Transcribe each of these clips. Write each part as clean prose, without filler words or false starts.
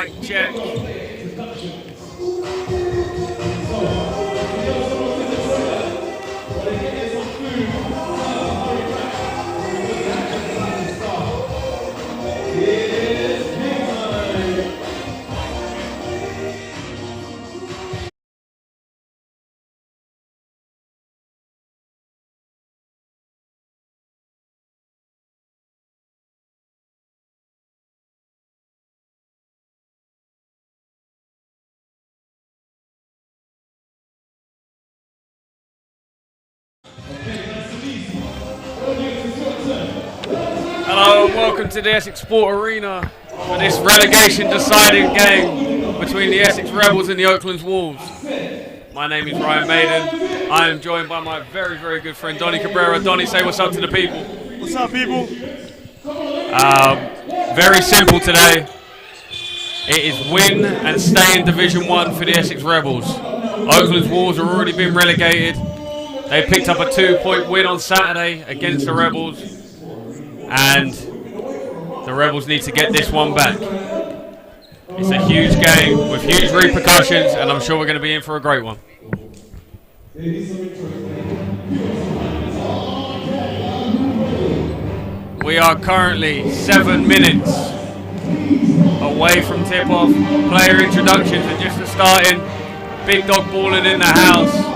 Mic check. Hello and welcome to the Essex Sport Arena for this relegation deciding game between the Essex Rebels and the Oaklands Wolves. My name is Maiden. I am joined by my very, very good friend Donnie Cabrera. Donnie, say what's up to the people. What's up, people? Very simple today. It is win and stay in Division 1 for the Essex Rebels. Oaklands Wolves have already been relegated. They picked up a 2-point win on Saturday against the Rebels. And the Rebels need to get this one back. It's a huge game with huge repercussions, and I'm sure we're going to be in for a great one. We are currently 7 minutes away from tip-off. Player introductions are just starting. Big dog balling in the house.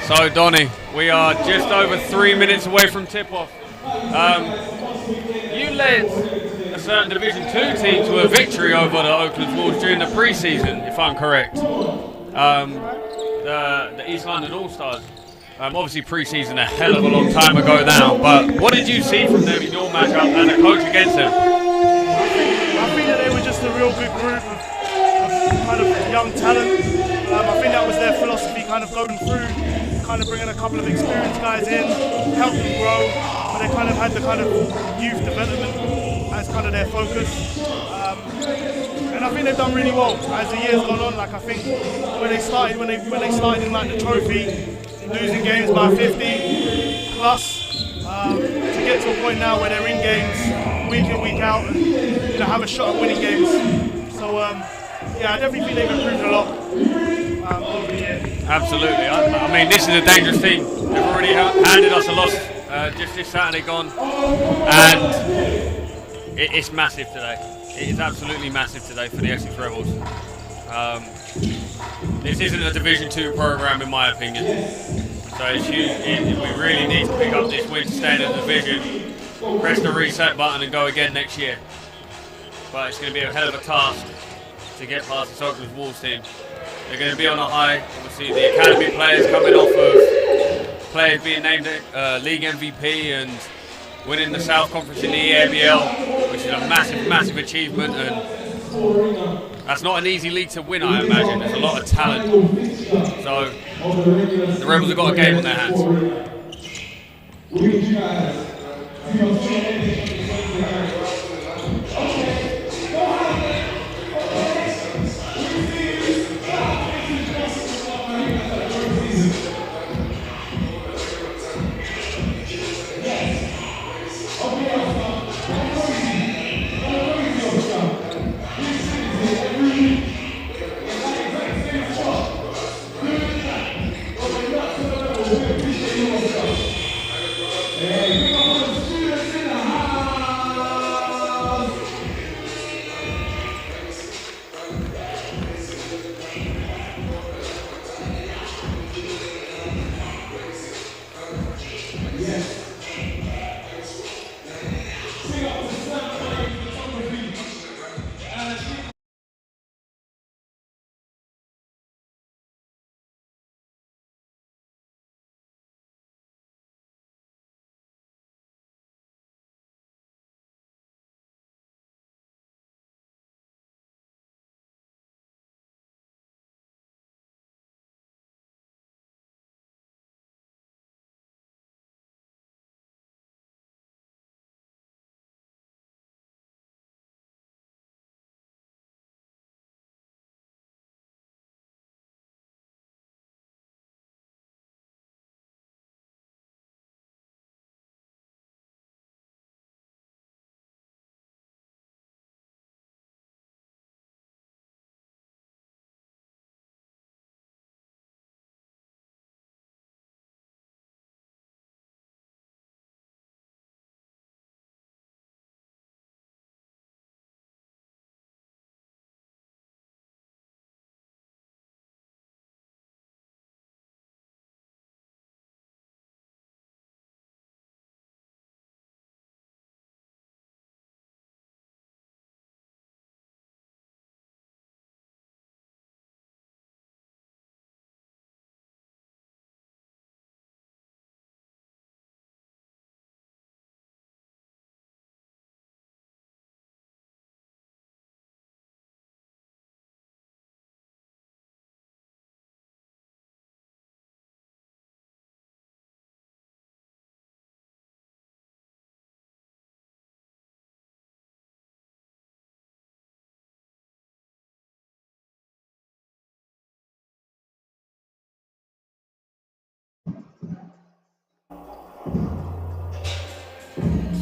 So, Donnie, we are just over 3 minutes away from tip-off. You led a certain Division 2 team to a victory over the Oaklands Wolves during the pre-season, if I'm correct. The East London All-Stars. Obviously pre-season a hell of a long time ago now, but what did you see from them in your matchup as a coach against them? I think that they were just a real good group of kind of young talent. I think that was their philosophy, kind of going through, kind of bringing a couple of experienced guys in, help them grow, but they kind of had the kind of youth development as kind of their focus. And I think they've done really well as the years gone on. Like I think when they started in like the trophy, losing games by 50 plus, to get to a point now where they're in games week in, week out, and have a shot at winning games. So yeah, I definitely think they've improved a lot over the year. Absolutely. I mean, this is a dangerous team. They've already handed us a loss just this Saturday gone, and it's massive today. It is absolutely massive today for the Essex Rebels. This isn't a Division 2 program, in my opinion. So it's huge. We really need to pick up this win to stay in the division, press the reset button and go again next year. But it's going to be a hell of a task to get past this Oaklands Wolves team. They're going to be on a high. Obviously the academy players coming off of players being named league MVP and winning the South Conference in the NBL, which is a massive, massive achievement. And that's not an easy league to win, I imagine. There's a lot of talent. So the Rebels have got a game on their hands.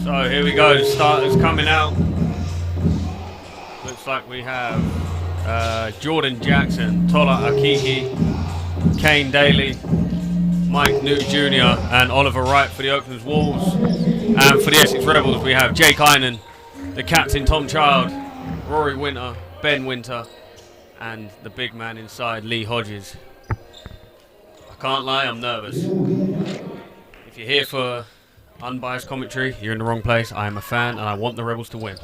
So here we go, the starters coming out. Looks like we have Jordan Jackson, Tola Akiki, Kane Daly, Mike New Jr. and Oliver Wright for the Oaklands Wolves. And for the Essex Rebels we have Jake Einan, the captain Tom Child, Rory Winter, Ben Winter, and the big man inside, Lee Hodges. I Can't lie, I'm nervous. If you're here for unbiased commentary, you're in the wrong place. I am a fan and I want the Rebels to win.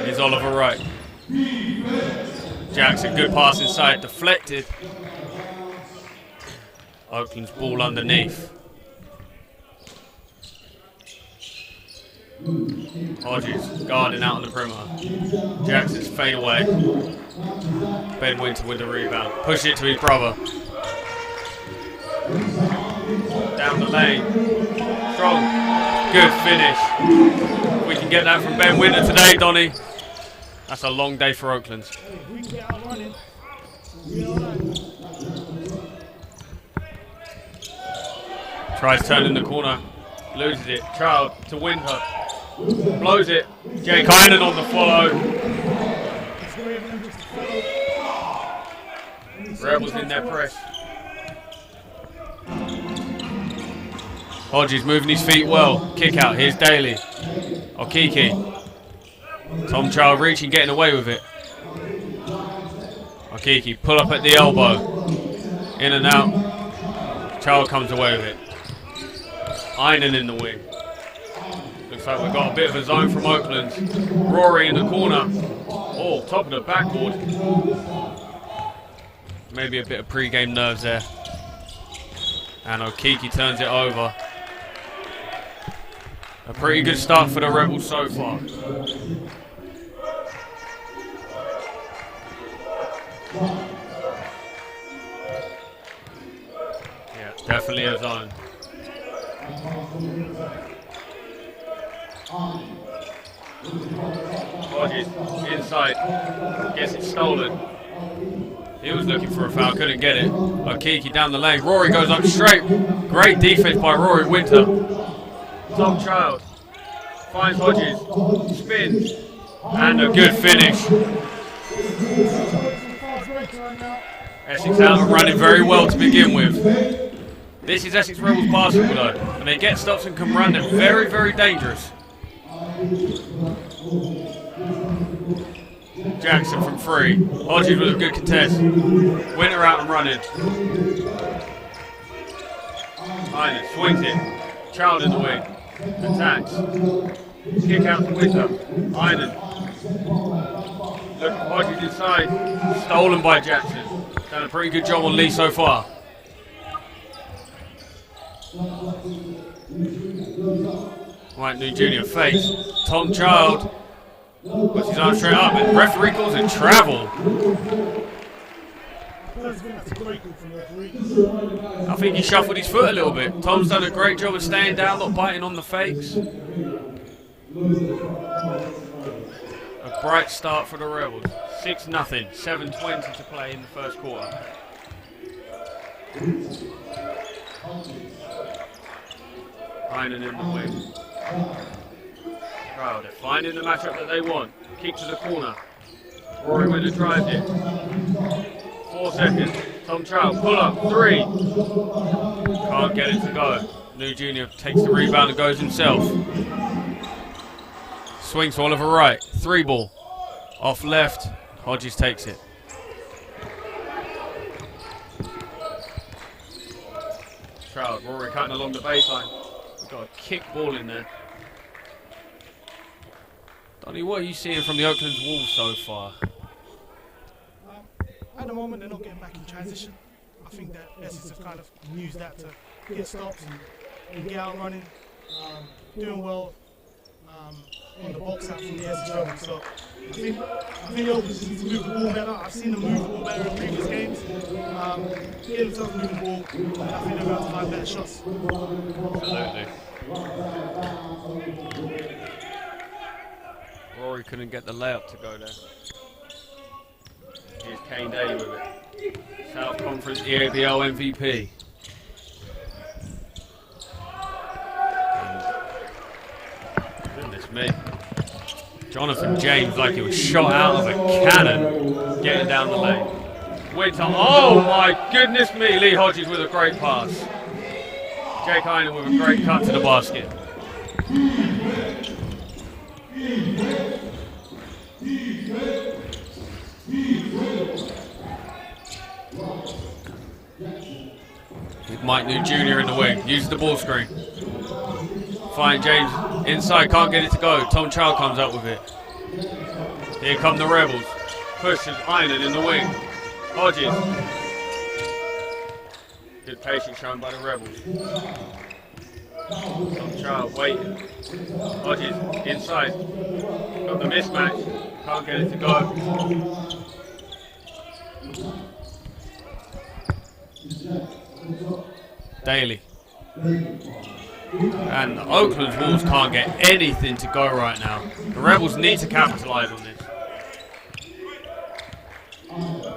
Here's Oliver Wright. Jackson, good pass inside, deflected. Oakland's ball underneath. Hodges guarding out on the perimeter. Jackson's fade away. Ben Winter with the rebound. Push it to his brother. Down the lane. Strong. Good finish. We can get that from Ben Winter today, Donnie. That's a long day for Oakland. Tries turning the corner. Loses it. Child to Winter. Blows it. Jake Heinen on the follow. Rebels in their press. Hodges moving his feet well. Kick out. Here's Daly. Okiki. Tom Child reaching, getting away with it. Okiki pull up at the elbow. In and out. Child comes away with it. Heinen in the wing. Looks like we've got a bit of a zone from Oakland. Rory in the corner. Oh, top of the backboard. Maybe a bit of pre-game nerves there. And Okiki turns it over. A pretty good start for the Rebels so far. Yeah, definitely a zone. Hodges inside, gets it stolen. He was looking for a foul, couldn't get it. Okiki down the lane. Rory goes up straight. Great defense by Rory Winter. Tom Child finds Hodges, spins, and a good finish. Essex out and running very well to begin with. This is Essex Rebels basketball though. When they get stops and can run, they're very, very dangerous. Jackson from free. Hodges with a good contest. Winter out and running. Heinen swings it. Child in the wing. Attacks. Kick out to Winter. Heinen. Look at Hodges inside. Stolen by Jackson. Done a pretty good job on Lee so far. White New Junior fakes. Tom Child puts his arm straight up, and referee calls it travel. I think he shuffled his foot a little bit. Tom's done a great job of staying down, not biting on the fakes. A bright start for the Rebels. 6-0, 7:20 to play in the first quarter. Heinen in the wing. They're finding the matchup that they want. Kick to the corner. Rory Winter drives it. 4 seconds. Tom Child, pull up, 3. Can't get it to go. New Junior takes the rebound and goes himself. Swings to Oliver Wright. 3 ball. Off left. Hodges takes it. Child, Rory cutting along the baseline. We've got a kick ball in there. Donnie, what are you seeing from the Oaklands Wolves so far? At the moment, they're not getting back in transition. I think that Essex have kind of used that to get stops and get out running. Doing well on the box out from the Essex Rebels. So I think Oakland needs to move the ball better. I've seen them move the ball better in previous games. Get themselves moving the ball, and I think they're going to find better shots. Absolutely. Rory couldn't get the layup to go there. Here's Kane Daly with it. South Conference EABL MVP. Goodness me. Jonathan James like he was shot out of a cannon getting down the lane. Winter, oh my goodness me, Lee Hodges with a great pass. Jake Heinen with a great cut to the basket. With Mike New Jr. in the wing. Uses the ball screen. Fine James inside, can't get it to go. Tom Child comes up with it. Here come the Rebels. Pushes Iron in the wing. Hodges. Good patience shown by the Rebels. Tom Child waiting. Hodges inside. Got the mismatch. Can't get it to go. Daly. And the Oaklands Wolves can't get anything to go right now. The Rebels need to capitalise on this.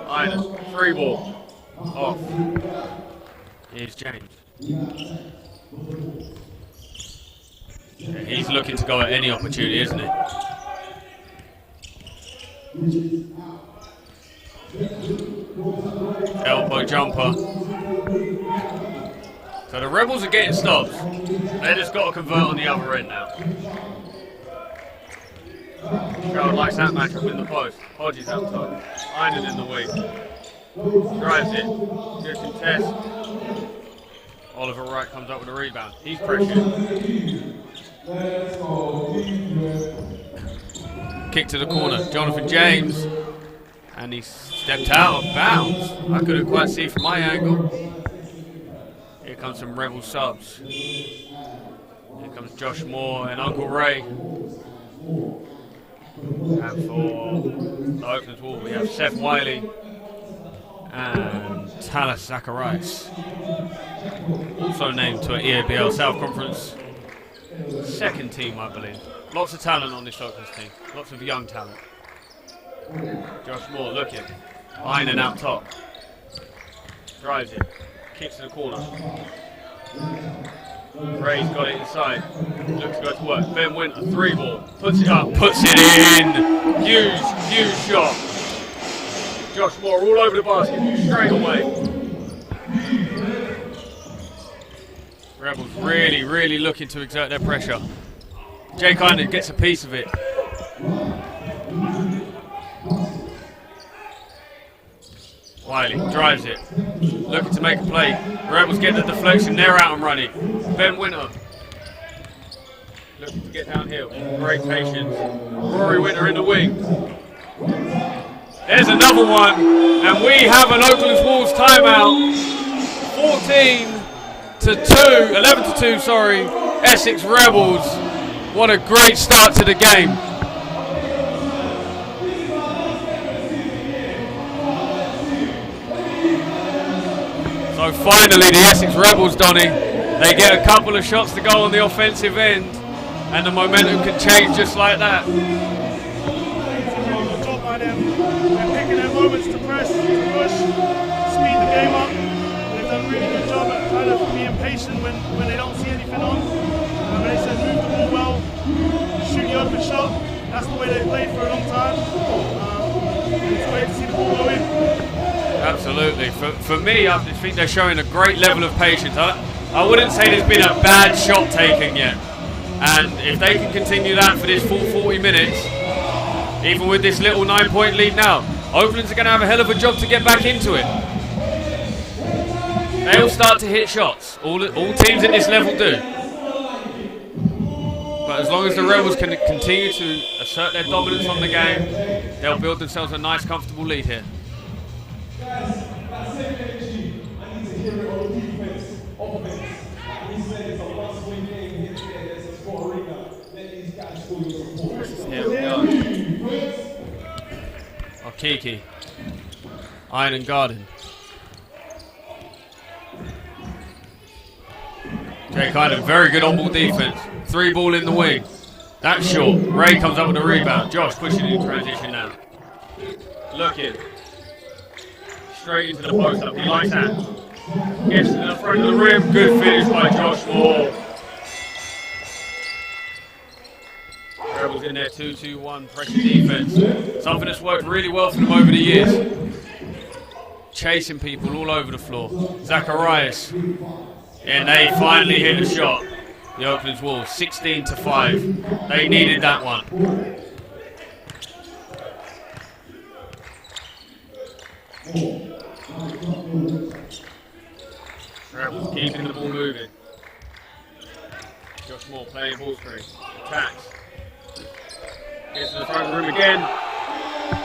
Iron, free ball. Off. Here's James. He's looking to go at any opportunity, isn't he? Elbow jumper. So the Rebels are getting stops. They just got to convert on the other end now. Crowd likes that matchup in the post. Hodges out top. Iron in the wing. Drives it. Good contest. Oliver Wright comes up with a rebound. He's pressured. Kick to the corner. Jonathan James. And he stepped out of bounds. I couldn't quite see from my angle. Here comes some Rebel subs. Here comes Josh Moore and Uncle Ray. And for the Oaklands Wolves, we have Seth Wiley and Talas Zacharias. Also named to an EABL South Conference second team, I believe. Lots of talent on this Oaklands team. Lots of young talent. Josh Moore looking. Iron out top. Drives it. Kicks to the corner. Ray's got it inside. Looks to go to work. Ben Winter, three ball. Puts it up. Puts it in. Huge shot. Josh Moore all over the basket. Straight away. Rebels really looking to exert their pressure. Jake Iron gets a piece of it. Wiley drives it, looking to make a play. The Rebels get the deflection, they're out and running. Ben Winter looking to get downhill. Great patience. Rory Winter in the wing. There's another one, and we have an Oaklands Wolves timeout. 11 to 2, sorry. Essex Rebels. What a great start to the game. So finally the Essex Rebels, Donnie, they get a couple of shots to go on the offensive end and the momentum can change just like that. Good job by them. They're picking their moments to press, to push, speed the game up. They've done a really good job at kind of being patient when they don't see anything on. They said move the ball well, shoot the open shot. That's the way they played for a long time. It's great to see the ball go in. Absolutely. For me, I think they're showing a great level of patience. I wouldn't say there's been a bad shot taken yet. And if they can continue that for this full 40 minutes, even with this little 9-point lead now, Oaklands are going to have a hell of a job to get back into it. They'll start to hit shots. All teams at this level do. But as long as the Rebels can continue to assert their dominance on the game, they'll build themselves a nice, comfortable lead here. Here we go. Okiki. Iron and Garden. Jake Iron, very good on-ball defense. Three ball in the wing. That's short. Ray comes up with a rebound. Josh pushing in transition now. Looking. Straight into the post-up. He likes that. Gets to the front of the rim. Good finish by Josh Moore. Rebels in their 2-2-1 pressure defense. Something that's worked really well for them over the years. Chasing people all over the floor. Zacharias. And they finally hit a shot. the Oaklands Wolves, 16-5. They needed that one. Rebels keeping the ball moving. Josh Moore playing ball screen. Attacks. Gets to the front room again.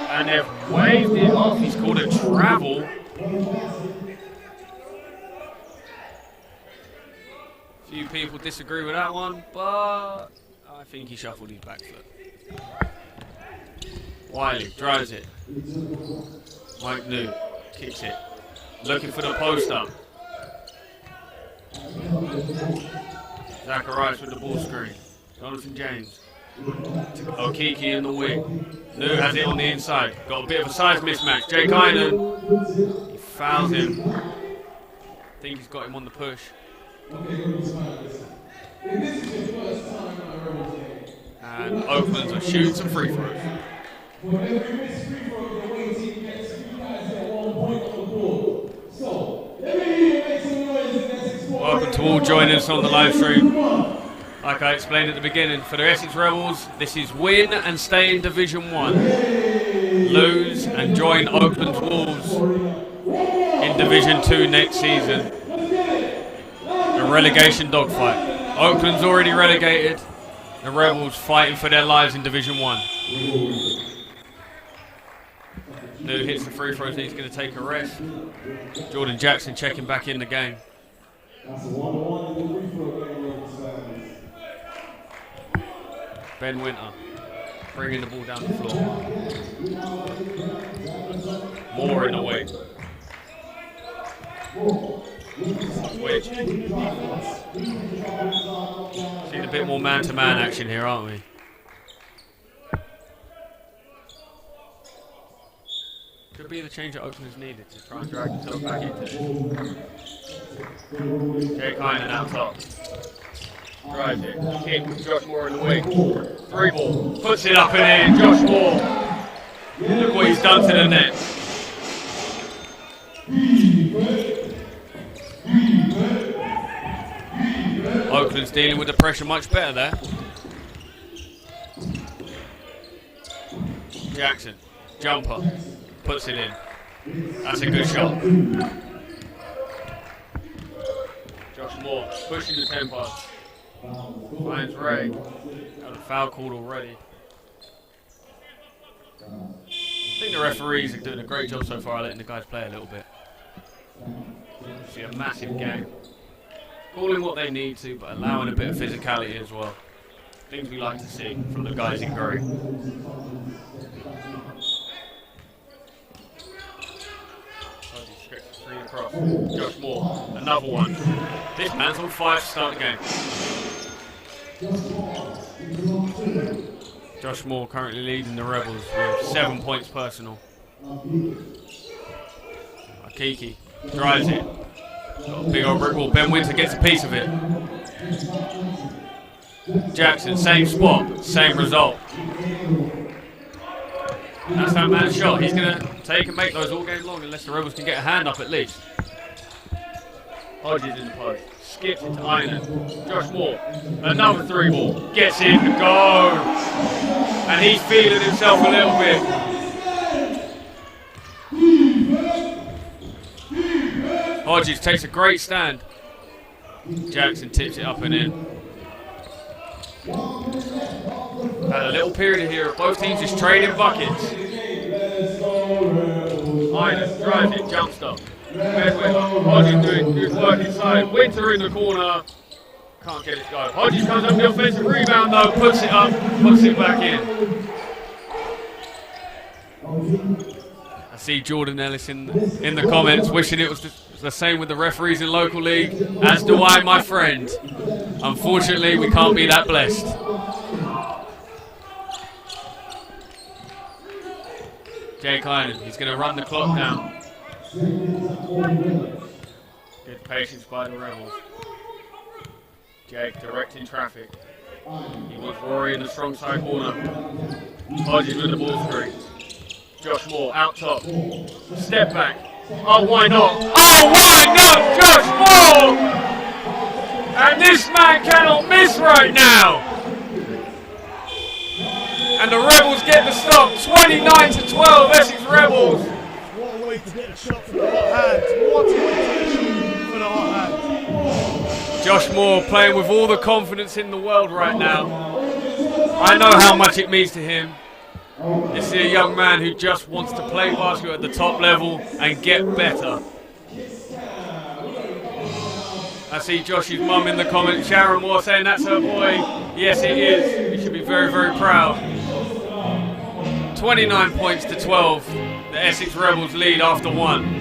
And they've waved it off. He's called a travel. Few people disagree with that one, but I think he shuffled his back foot. Wiley drives it. Mike New kicks it. Looking for the post up. Zacharias with the ball screen. Jonathan James. Okiki in the wing. New has it on the inside. Got a bit of a size mismatch. Jake Kynan. He fouls him. I think he's got him on the push. And Oaklands are shooting some free throws. Welcome to all joining us on the live stream. Like I explained at the beginning, for the Essex Rebels, this is win and stay in Division 1. Lose and join Oaklands Wolves in Division 2 next season. A relegation dogfight. Oakland's already relegated. The Rebels fighting for their lives in Division 1. New hits the free throws, he's going to take a rest. Jordan Jackson checking back in the game. Ben Winter bringing the ball down the floor. Moore in the wing. Switch. Seeing a bit more man-to-man action here, aren't we? Could be the change that Oakland has needed to try and drag himself back into it. Jake Kynan out top. Drives it. Kick. Josh Moore in the wing. Three ball. Puts it up and in. Josh Moore. Look what he's done to the net. Oakland's dealing with the pressure much better there. Jackson. Jumper. Puts it in. That's a good shot. Josh Moore pushing the tempo. Finds Ray. Got a foul called already. I think the referees are doing a great job so far letting the guys play a little bit. See a massive game. Calling what they need to, but allowing a bit of physicality as well. Things we like to see from the guys in green. Across. Josh Moore, another one. This man's on fire to start the game. Josh Moore currently leading the Rebels with 7 points personal. Akiki drives it. Got a big old brick wall. Ben Winter gets a piece of it. Jackson, same spot, same result. That's that man's shot. He's going to take and make those all game long unless the Rebels can get a hand up at least. Hodges in the post. Skips into Island. Josh Moore. Another three ball. Gets in to go. And he's feeling himself a little bit. Hodges takes a great stand. Jackson tips it up and in. Had a little period here of both teams just trading buckets. Island drives it, jump stop. Hodges doing good work inside. Winter in the corner. Can't get it to go. Hodges comes up the offensive rebound though, puts it up, puts it back in. I see Jordan Ellis in the comments wishing it was the same with the referees in local league. As do I, my friend. Unfortunately, we can't be that blessed. Jake Kynan, he's going to run the clock down. Good patience by the Rebels. Jake directing traffic. He wants Rory in the strong side corner. Hodges with the ball screen. Josh Moore out top. Step back. Oh, why not? Oh, why not? Josh Moore! And this man cannot miss right now. And the Rebels get the stop. 29-12, Essex Rebels. What a way to get a shot from the hot hand. What a way to get a shot for the hot hand. Josh Moore playing with all the confidence in the world right now. I know how much it means to him. This is a young man who just wants to play basketball at the top level and get better. I see Josh's mum in the comments, Sharon Moore, saying that's her boy. Yes, it is. You should be very, very proud. 29 points to 12. The Essex Rebels lead after one.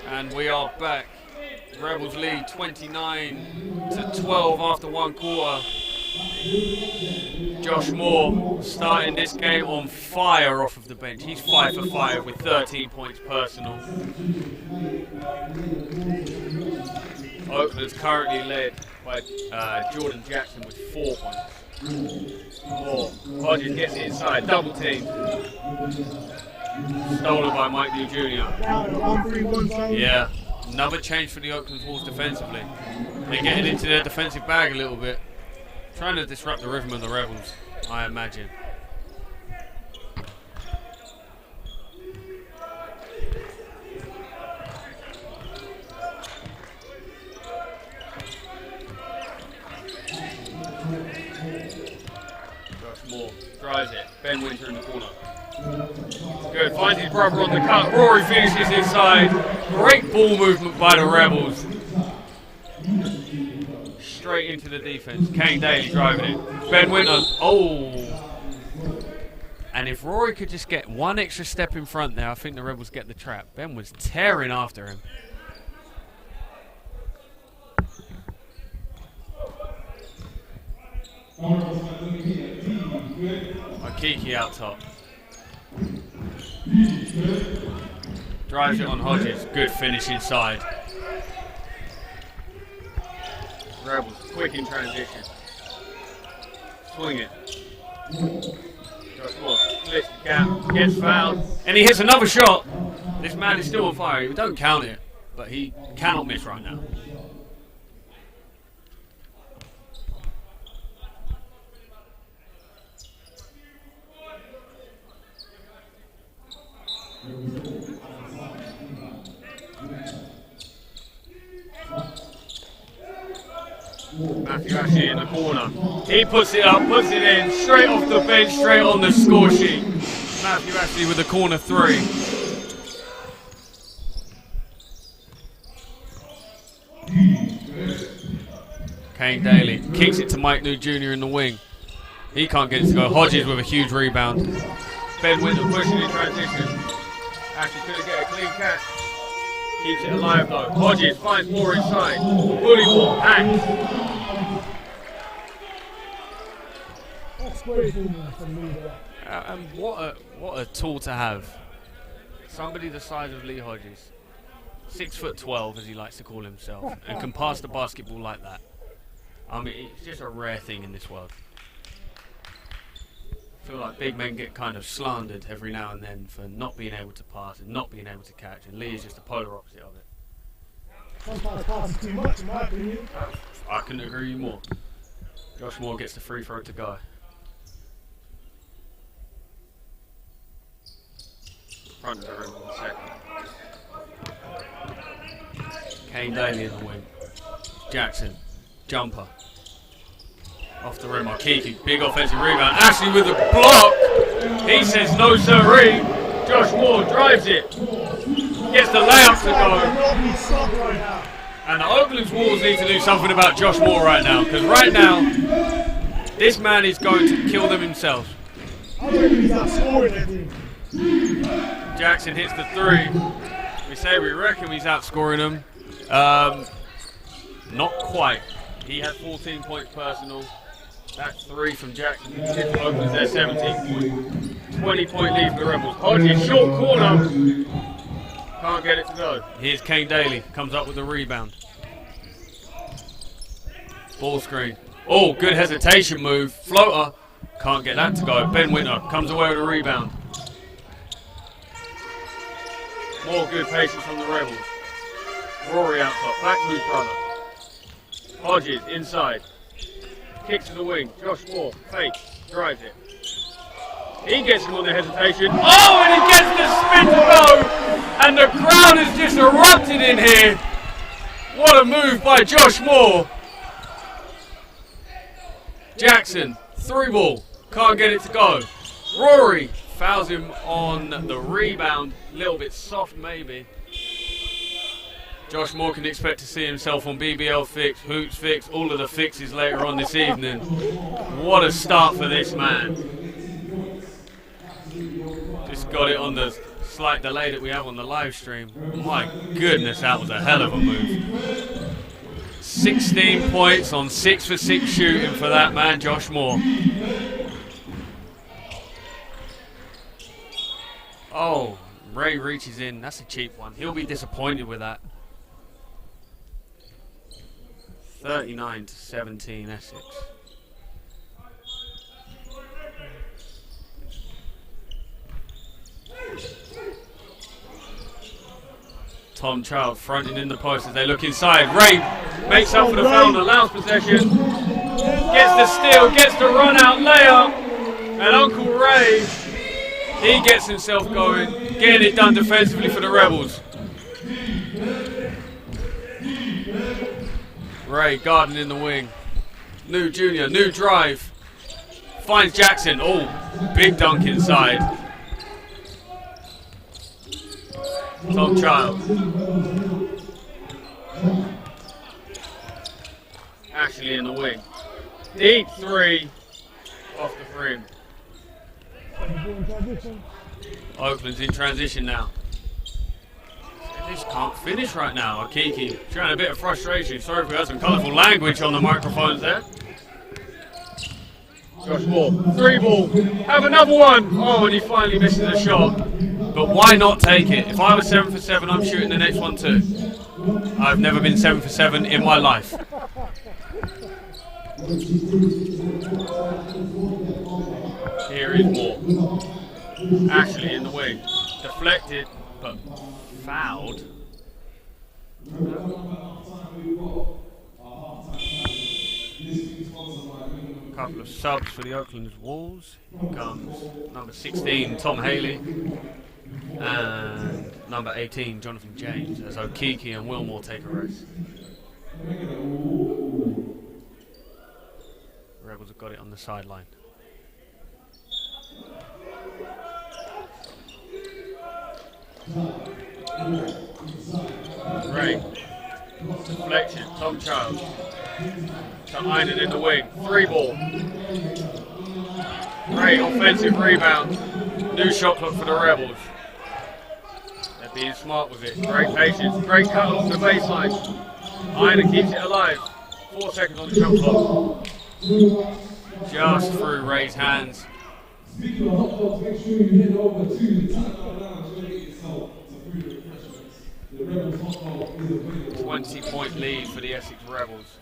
And we are back. Rebels lead 29-12 after one quarter. Josh Moore starting this game on fire off of the bench. He's 5 for 5 with 13 points personal. Oakland's currently led by Jordan Jackson with 4 points. Moore. Hodges gets it inside, double team. Stolen by Mike New Jr. Yeah, another change for the Oaklands Wolves defensively. They're getting into their defensive bag a little bit. Trying to disrupt the rhythm of the Rebels, I imagine. Josh Moore drives it. Ben Winter in the corner. Good, finds his brother on the cut. Rory finishes inside. Great ball movement by the Rebels. Straight into the defense. Kane Daly driving it. Ben Winter. Oh. And if Rory could just get one extra step in front there, I think the Rebels get the trap. Ben was tearing after him. Akiki out top. Drives it on Hodges. Good finish inside. Rebels quick in transition. Swing it. Josh Moore splits the gap. Gets fouled. And he hits another shot. This man is still on fire. We don't count it, but he cannot miss right now. Matthew Ashley in the corner. He puts it up, puts it in, straight off the bench, straight on the score sheet. Matthew Ashley with the corner three. Kane Daly kicks it to Mike New Jr. in the wing. He can't get it to go. Hodges with a huge rebound. Ben Winter pushing in transition. Ashley couldn't get a clean catch. Keeps it alive though. Hodges finds more inside. Bully ball, hacked. And what a tool to have. Somebody the size of Lee Hodges, 6'12" as he likes to call himself, and can pass the basketball like that. I mean, it's just a rare thing in this world. I feel like big men get kind of slandered every now and then for not being able to pass and not being able to catch, and Lee is just the polar opposite of it. Sometimes pass is too much, in my opinion. I couldn't agree more. Josh Moore gets the free throw to go. Front of the rim in a second. Kane Daly in the wing. Jackson. Jumper. Off the rim, Kiki. Big offensive rebound. Ashley with the block. He says no sirree. Josh Moore drives it. Gets the layup to go. And the Oaklands Wolves need to do something about Josh Moore right now. Because right now, this man is going to kill them himself. Jackson hits the three. We reckon he's outscoring them. Not quite. He had 14 points personal. That's 3 from Jackson. Oakland's their 17 point. 20-point lead for the Rebels. Hodges, short corner. Can't get it to go. Here's Kane Daly. Comes up with the rebound. Ball screen. Oh, good hesitation move. Floater. Can't get that to go. Ben Winter comes away with a rebound. More good patience from the Rebels. Rory out top. Back to his brother. Hodges inside. Kicks to the wing. Josh Moore. Fake. Drives it. He gets him on the hesitation. Oh, and he gets the spin to go. And the crowd has just erupted in here. What a move by Josh Moore. Jackson. 3-ball. Can't get it to go. Rory fouls him on the rebound. A little bit soft maybe. Josh Moore can expect to see himself on BBL Fix, Hoops Fix, all of the fixes later on this evening. What a start for this man. Just got it on the slight delay that we have on the live stream. My goodness, that was a hell of a move. 16 points on 6 for 6 shooting for that man, Josh Moore. Oh, Ray reaches in. That's a cheap one. He'll be disappointed with that. 39-17 Essex. Tom Child fronting in the post as they look inside. Ray makes up for the foul, allows possession. Gets the steal, gets the run out layup. And Uncle Ray, he gets himself going, getting it done defensively for the Rebels. Ray guarding in the wing. New junior, new drive. Finds Jackson. Oh, big dunk inside. Tom Child. Ashley in the wing. Deep 3 off the rim. Oakland's in transition now. They just can't finish right now. Akiki showing a bit of frustration. Sorry if we had some colourful language on the microphones there. Josh Moore, 3-ball. Have another one. Oh, and he finally misses a shot. But why not take it? If I was 7 for 7, I'm shooting the next one too. I've never been 7 for 7 in my life. Here is Moore. Ashley in the wing. Deflected, but fouled. A couple of subs for the Oaklands Wolves. Here comes number 16, Tom Haley, and number 18, Jonathan James, as Okiki and Wilmore take a rest. Rebels have got it on the sideline. Ray. Deflection. Tom Child. To Iden in the wing. 3-ball. Great offensive rebound. New shot clock for the Rebels. They're being smart with it. Great patience. Great cut along the baseline. Iden keeps it alive. 4 seconds on the shot clock. Just through Ray's hands. Speaking of hot dogs, make sure you head over to the Taco Lounge and get yourself some food refreshments. The Rebels hot dog is available. 20-point lead for the Essex Rebels.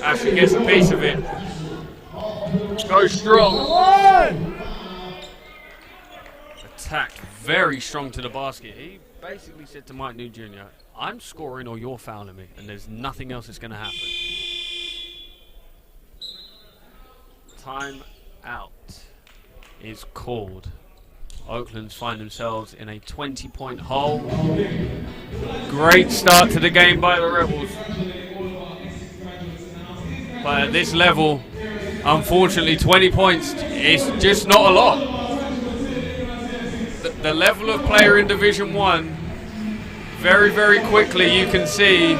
Ashley gets a piece of it. Goes strong. Attacked very strong to the basket. He basically said to Mike New Jr., I'm scoring or you're fouling me, and there's nothing else that's going to happen. Time out is called. Oaklands find themselves in a 20-point hole. Great start to the game by the Rebels. But at this level, unfortunately, 20 points is just not a lot. The level of player in Division 1, very, very quickly you can see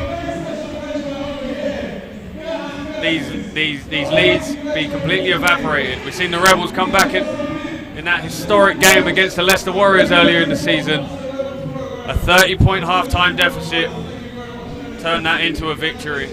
these leads be completely evaporated. We've seen the Rebels come back in that historic game against the Leicester Warriors earlier in the season. A 30-point halftime deficit, turn that into a victory.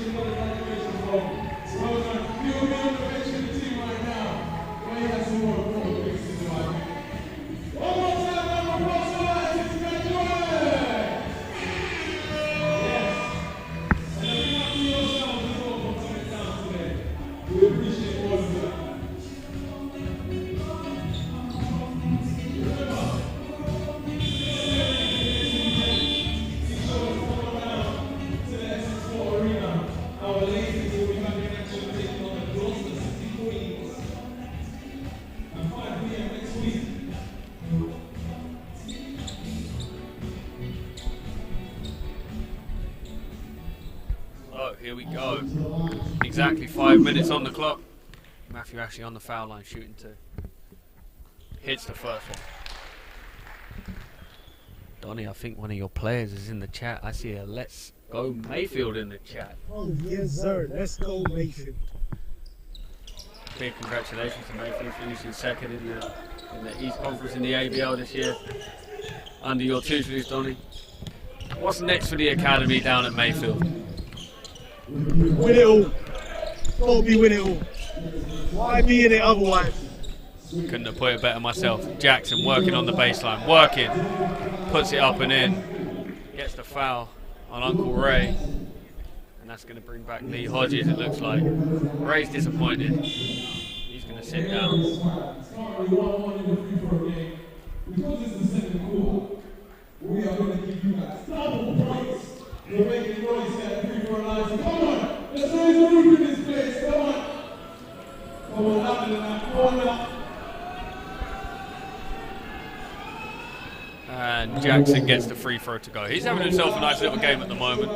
Here we go. Exactly 5 minutes on the clock. Matthew actually on the foul line shooting two. Hits the first one. Donnie, I think one of your players is in the chat. I see a Let's Go Mayfield in the chat. Oh, yes, sir. Let's go, Mayfield. Big congratulations to Mayfield finishing second in the East Conference in the ABL this year. Under your tutelage, Donnie. What's next for the academy down at Mayfield? Win it all. Gotta be win it all. Why be in it otherwise? Couldn't have put it better myself. Jackson working on the baseline, working, puts it up and in, gets the foul on Uncle Ray, and that's going to bring back Lee Hodges, it looks like. Ray's disappointed. He's going to sit down. Because it's the second quarter, we are going to give you guys double points. We're making Royce get free for a line. Come on, let's raise the roof in this place. Come on. Come on, up in that corner. And Jackson gets the free throw to go. He's having himself a nice little game at the moment.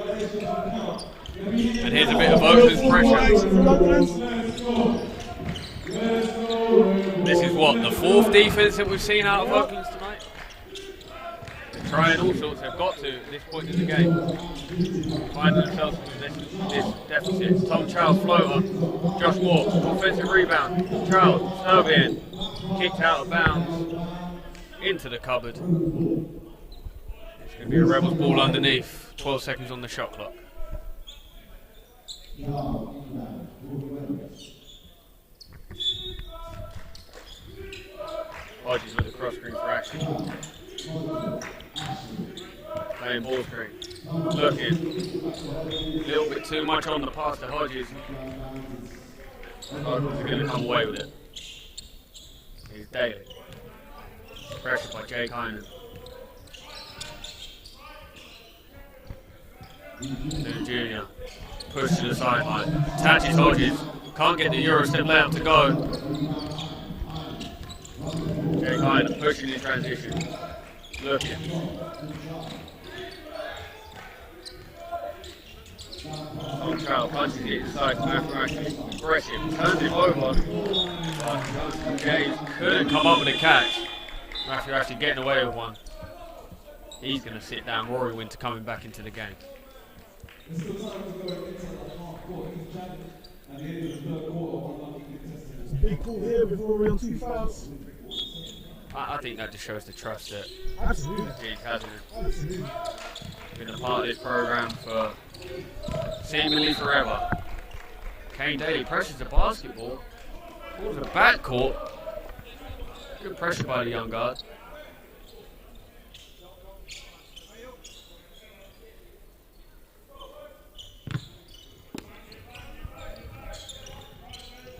And here's a bit of Oakland's pressure. This is what, the fourth defense that we've seen out of Oakland's tonight? They're trying all sorts, they've got to at this point in the game. Finding themselves in this deficit. Tom Charles floater. Josh Walk, offensive rebound. Charles, serve in. Kicked out of bounds. Into the cupboard. It's going to be a Rebels ball underneath. 12 seconds on the shot clock. Hodges with the cross screen for action. Playing ball screen. Looking. A little bit too much on the pass to Hodges. Oakland's going to come away with it. He's Daly. Pressure by Jake Heinen. New Junior. Push to the sideline. Attaches Hodges. Can't get the Eurostep layup to go. Jake Heinen pushing in transition. Looking. Tom Trout punches it inside Matthew. Aggressive. Turns it over. James couldn't come up with a catch. Matthew actually getting away with one. He's going to sit down. Rory Winter coming back into the game. Big call here before we're on 2 fouls. I think that just shows the trust that Absolutely. Jake has in him. Absolutely. Been a part of this program for seemingly forever. Kane Daly pressures the basketball. Calls a backcourt. Good pressure by the young guard.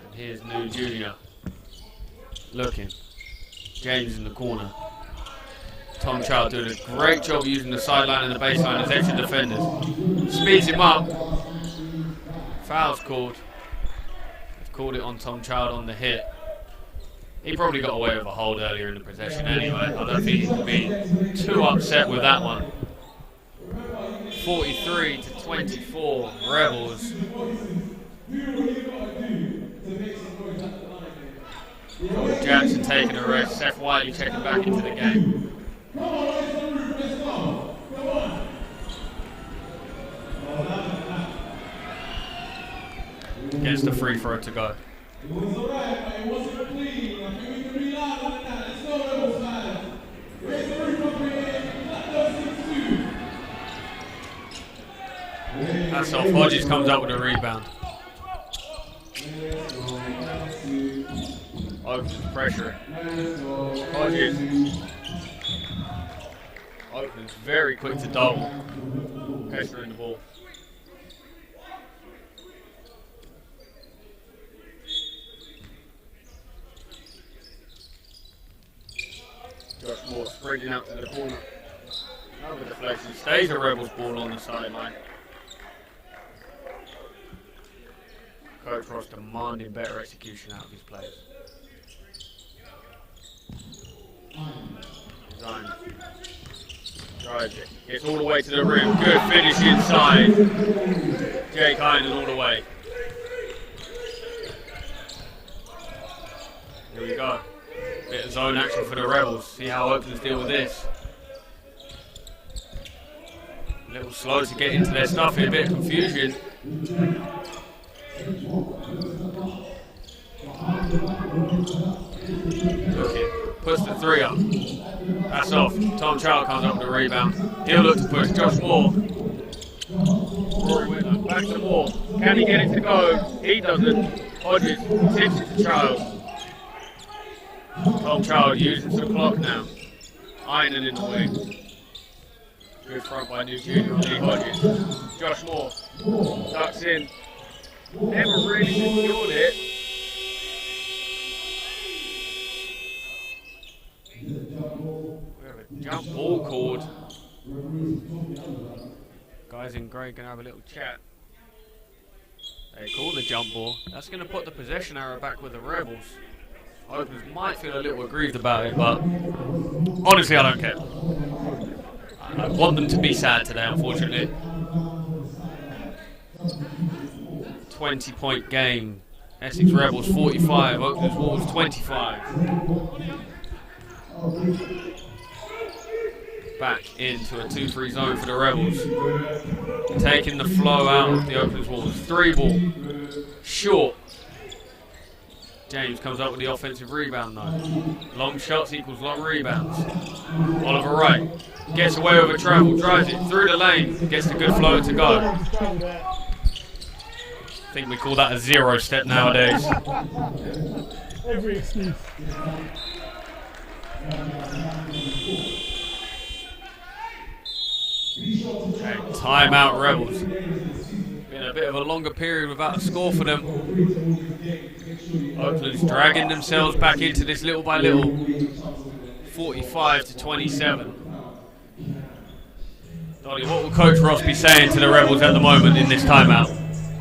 And here's New Junior. Looking. James in the corner. Tom Child doing a great job using the sideline and the baseline as extra defenders. Speeds him up. Foul's called. They've called it on Tom Child on the hit. He probably got away with a hold earlier in the possession anyway. I don't think he can be too upset with that one. 43 to 24, Rebels. Cody Jackson taking a rest. Seth Wiley checking back into the game. Gets the free throw to go. It was alright, but it wasn't clean. I think we can be louder than that. Let's go, Rebels fans. Raise the roof up here. Clap those 6-2. That's off. Hodges comes up with a rebound. Oakland's pressure. Hodges. Oakland's very quick to double. Pressuring the ball. Josh Moore sprinting out to the corner. Another deflection. Stays a Rebels ball on the sideline. Coach Ross demanding better execution out of his players. Design. Drives it. Gets all the way to the rim. Good finish inside. Jake Hynden all the way. Here we go. Bit of zone action for the Rebels. See how Oakland's deal with this. A little slow to get into their stuff here. A bit of confusion. Looking. Puts the three up. That's off. Tom Child comes up with the rebound. He'll look to push. Josh Moore. Rory Whitlock. Back to Moore. Can he get it to go? He doesn't. Hodges tips it to Child. Tom Child using the clock now. Hynden in the wing. Good front by New Junior on Lee Hodges. Josh Moore. Tucks in. Never really secured it. We have a jump ball called. Guys in grey going to have a little chat. They call the jump ball. That's going to put the possession arrow back with the Rebels. Oaklands might feel a little aggrieved about it, but honestly, I don't care. I want them to be sad today, unfortunately. 20-point game. Essex Rebels 45, Oaklands Wolves 25. Back into a 2-3 zone for the Rebels. Taking the flow out of the Oaklands Wolves. 3 ball. Short. James comes up with the offensive rebound though. Long shots equals long rebounds. Oliver Wright gets away with a travel, drives it through the lane, gets the good flow to go. I think we call that a 0 step nowadays. Every excuse. Okay, timeout Rebels. Been a bit of a longer period without a score for them. Oakland's dragging themselves back into this little by little. 45 to 27. Donnie, what will Coach Ross be saying to the Rebels at the moment in this timeout?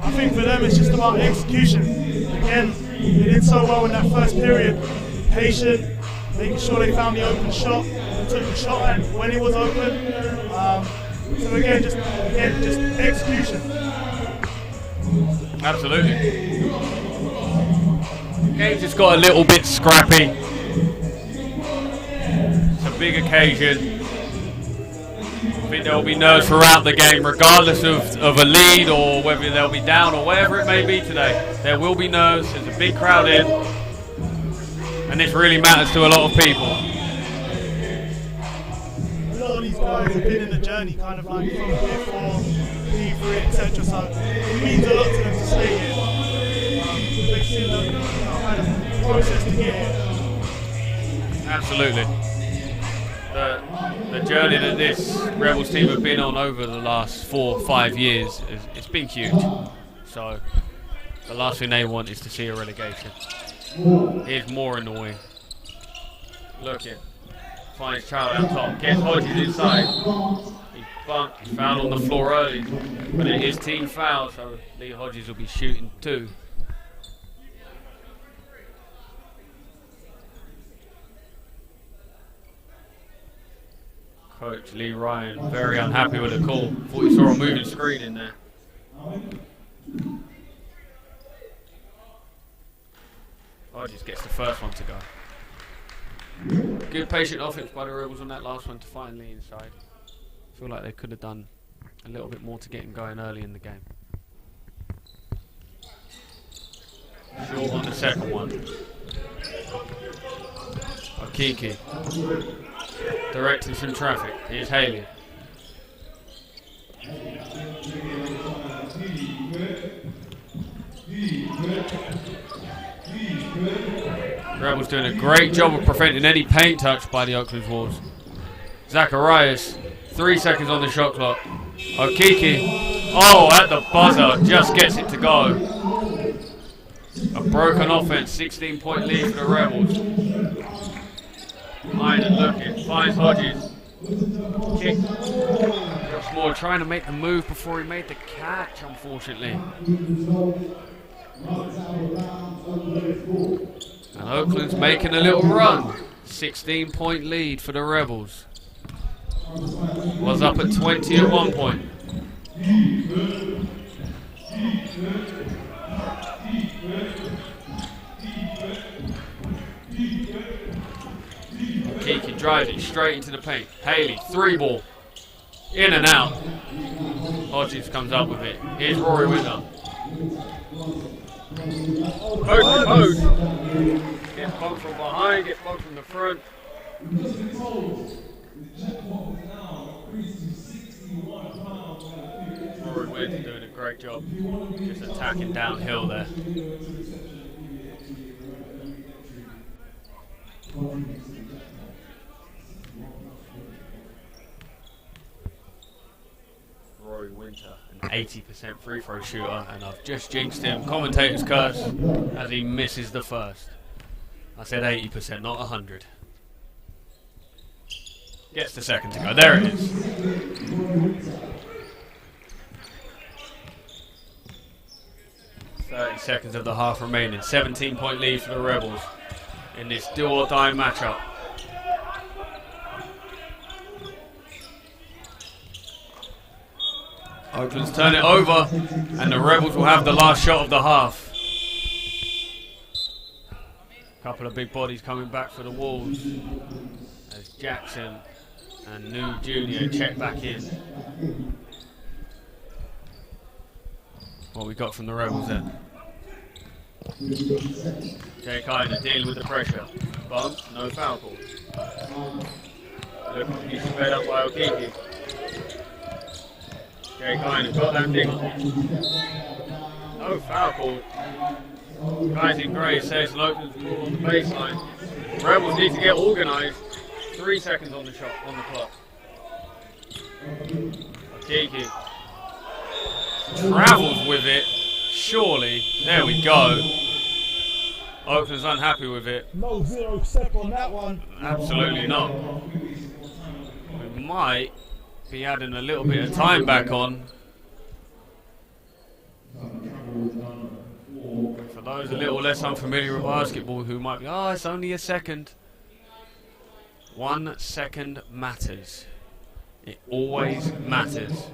I think for them it's just about execution. Again, they did so well in that first period. Patient, making sure they found the open shot, took the shot at when it was open. So again, just execution. Absolutely. Game just got a little bit scrappy. It's a big occasion. I think there will be nerves throughout the game, regardless of a lead or whether they'll be down or whatever it may be today. There will be nerves. There's a big crowd in, and this really matters to a lot of people. A lot of these guys have been in the journey, kind of like from year 4, P3, etc. So it means a lot to them to stay here. They've seen the kind of process to get here. Absolutely. The journey that this Rebels team have been on over the last 4 or 5 years, it's been huge. So the last thing they want is to see a relegation. Here's Moore in the wing. Looking. Finds Child out top. Gets Hodges inside. He bumped. He's fouled on the floor early. But it is team foul, so Lee Hodges will be shooting 2. Coach Lee Ryan very unhappy with the call. Thought he saw a moving screen in there. Hodges gets the first one to go. Good patient offense by the Rebels on that last one to find Lee inside. Feel like they could have done a little bit more to get him going early in the game. Short on the second one. Okiki. Directing some traffic. Here's Haley. Rebels doing a great job of preventing any paint touch by the Oaklands Wolves. Zacharias, 3 seconds on the shot clock. Okiki, oh, at the buzzer, just gets it to go. A broken offense, 16-point lead for the Rebels. Maiden looking, finds Hodges. Kick. Josh Moore trying to make the move before he made the catch, unfortunately. And Oakland's making a little run. 16-point lead for the Rebels. Was up at 20 at one point. Kiki driving straight into the paint. Haley, 3-ball. In and out. Hodges comes up with it. Here's Rory Winter. Post to post. Gets bumped from behind, gets bumped from the front. Rory Winter doing a great job. Just attacking downhill there. Rory Winter, an 80% free throw shooter, and I've just jinxed him. Commentator's curse as he misses the first. I said 80%, not 100. Gets the second to go. There it is. .30 seconds of the half remaining. 17-point lead for the Rebels in this do-or-die matchup. Oakland's turn it over, and the Rebels will have the last shot of the half. Couple of big bodies coming back for the Wolves as Jackson and New Jr. check back in. What we got from the Rebels then? Jay Kiner dealing with the pressure. Bump, no foul call. Looking to be sped up by Okiki. Jay Kiner got that thing. No foul call. Guys in grey says Oakland's ball on the baseline. Rebels need to get organised. 3 seconds on the shot, on the clock. Okiki travels with it. Surely, there we go. Oakland's unhappy with it. No 0 step on that one. Absolutely not. We might be adding a little bit of time back on. For those a little less unfamiliar with basketball who might be, oh, it's only a second. 1 second matters. It always matters.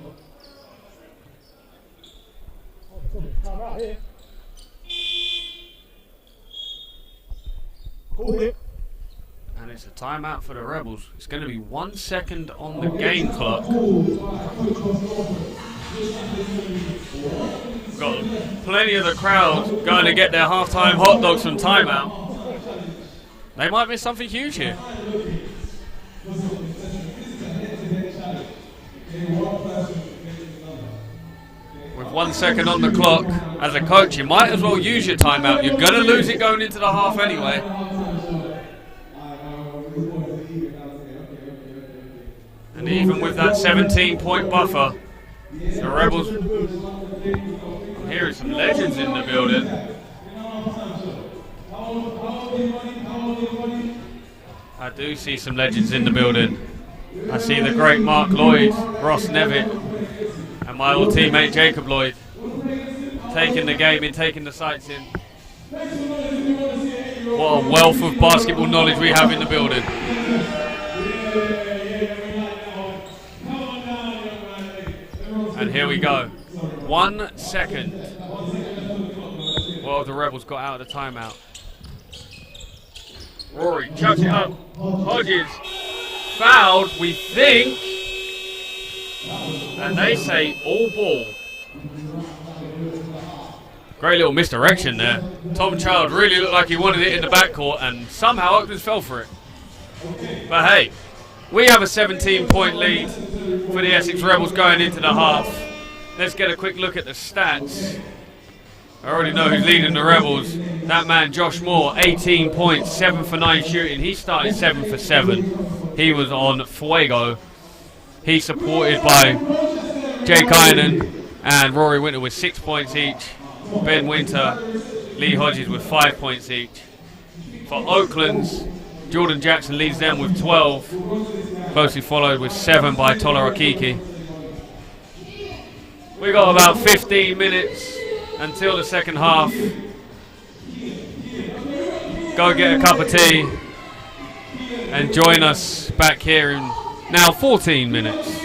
Right here. Call it. And it's a timeout for the Rebels. It's going to be 1 second on the game clock. We've got plenty of the crowd going to get their halftime hot dogs from timeout. They might miss something huge here. With 1 second on the clock, as a coach, you might as well use your timeout. You're going to lose it going into the half anyway. And even with that 17-point buffer, the Rebels, I'm hearing some legends in the building. I do see some legends in the building. I see the great Mark Lloyd, Ross Nevitt, and my old teammate Jacob Lloyd taking the game in, taking the sights in. What a wealth of basketball knowledge we have in the building. And here we go. 1 second. What have the Rebels got out of the timeout? Rory chucks it up. Hodges fouled, we think. And they say all ball. Great little misdirection there. Tom Child really looked like he wanted it in the backcourt, and somehow Oaklands fell for it. But hey, we have a 17-point lead for the Essex Rebels going into the half. Let's get a quick look at the stats. I already know who's leading the Rebels. That man, Josh Moore, 18 points, 7 for 9 shooting. He started 7 for 7. He was on fuego. He's supported by Jake Kynan and Rory Winter with 6 points each. Ben Winter, Lee Hodges with 5 points each. For Oaklands, Jordan Jackson leads them with 12. Closely followed with 7 by Tola Okiki. We got about 15 minutes until the second half. Go get a cup of tea and join us back here in now 14 minutes.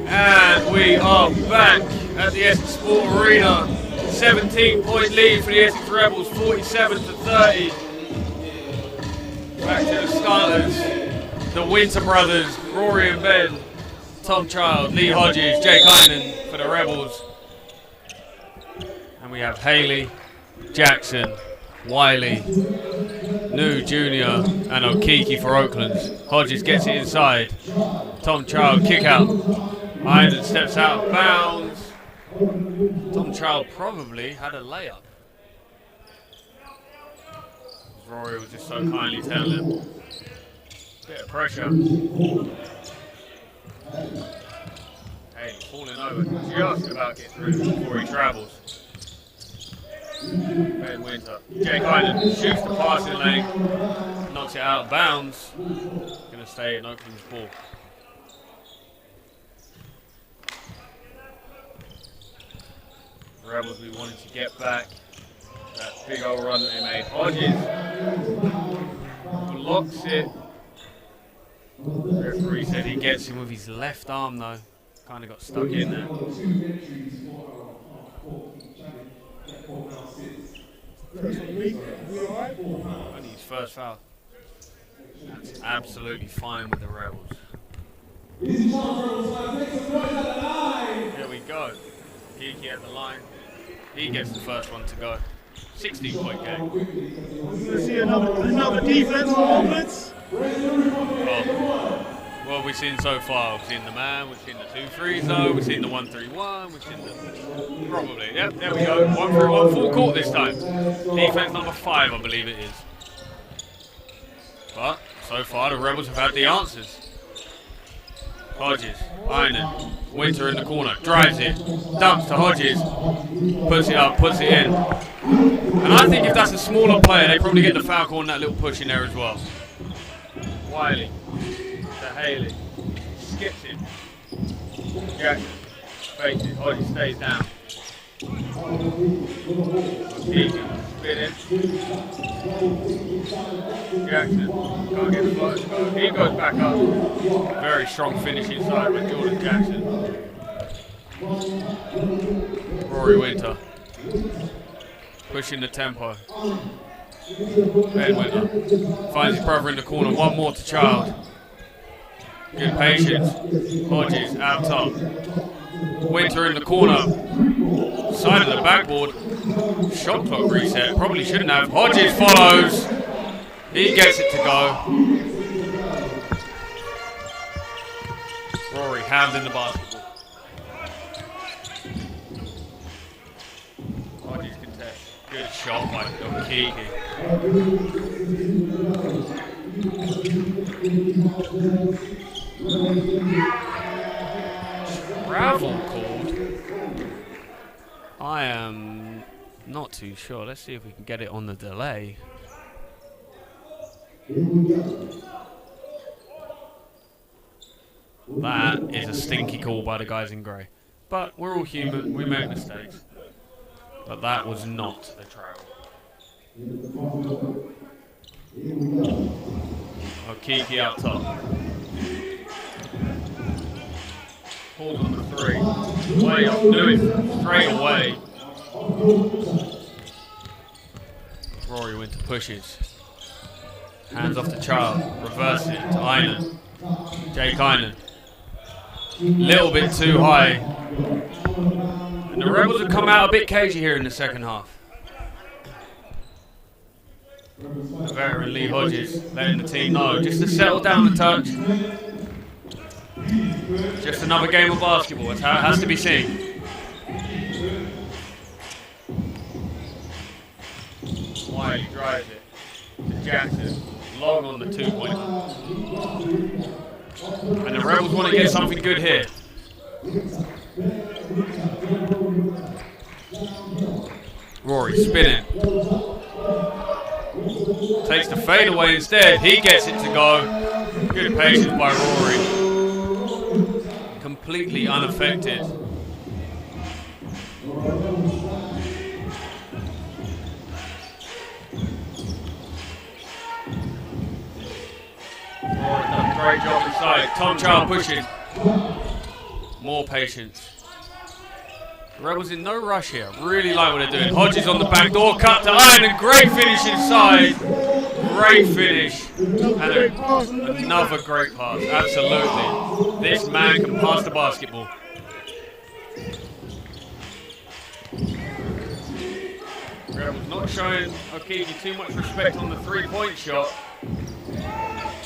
And we are back at the Essex Sport Arena. 17-point lead for the Essex Rebels, 47-30. Back to the starters, the Winter brothers, Rory and Ben, Tom Child, Lee Hodges, Jake Kynan for the Rebels. And we have Haley, Jackson, Wiley, New Jr. and Okiki for Oaklands. Hodges gets it inside. Tom Child, kick out. Maiden steps out of bounds. Tom Child probably had a layup. Rory was just so kindly telling him. Bit of pressure. Hey, falling over just about to get through before he travels. Ben Winter. Jake Kynan shoots the passing lane, knocks it out of bounds. Going to stay in Oakland's ball. Rebels, we wanted to get back. That big old run that they made. Hodges blocks it. The referee said he gets him with his left arm though. Kind of got stuck in there. Only his first foul. That's absolutely fine with the Rebels. Here we go. Kiki at the line. He gets the first one to go. 16-point game. We're going to see another defense for Oaklands. Well, we've seen so far. We've seen the man, we've seen the 2-3 zone, we've seen the 1-3-1, we've seen the... Probably. Yep, there we go. 1-3-1 full court this time. Defense number 5, I believe it is. But, so far, the Rebels have had the answers. Hodges, Kynan, Winter in the corner, drives it, dumps to Hodges, puts it up, puts it in. And I think if that's a smaller player, they probably get the foul call on that little push in there as well. Wiley to Haley, skips him. Jackson fakes it, Hodges stays down. Easy, spin it. Jackson can't get the block to go. He goes back up. Very strong finish inside with Jordan Jackson. Rory Winter pushing the tempo. Ben Winter finds his brother in the corner. One more to Child. Good patience. Hodges out top. Winter in the corner. Side of the backboard. Shot clock reset. Probably shouldn't have. Hodges follows. He gets it to go. Rory handling the basketball. Hodges contest. Good shot by Okiki. Travel called. I am not too sure. Let's see if we can get it on the delay. That is a stinky call by the guys in grey. But we're all human, we make mistakes. But that was not a travel. Okiki out top. Hold on the 3. Way up, do it straight away. Rory Winter pushes. Hands off to Child. Reverse it to Kynan. Jay Kynan. Little bit too high. And the Rebels have come out a bit cagey here in the second half. The veteran Lee Hodges letting the team know just to settle down a touch. Just another game of basketball. That's how it has to be seen. Wiley drives it to Jackson. Long on the 2-point. And the Rebels want to get something good here. Rory spinning. Takes the fade away instead. He gets it to go. Good patience by Rory. Completely unaffected. great job inside. Tom Child pushing. More patience. Rebels in no rush here. Really like what they're doing. Hodges on the back door, cut to iron, and great finish inside. Great finish. And another great pass. Absolutely. This man can pass the basketball. Rebels not showing Okiki too much respect on the three-point shot.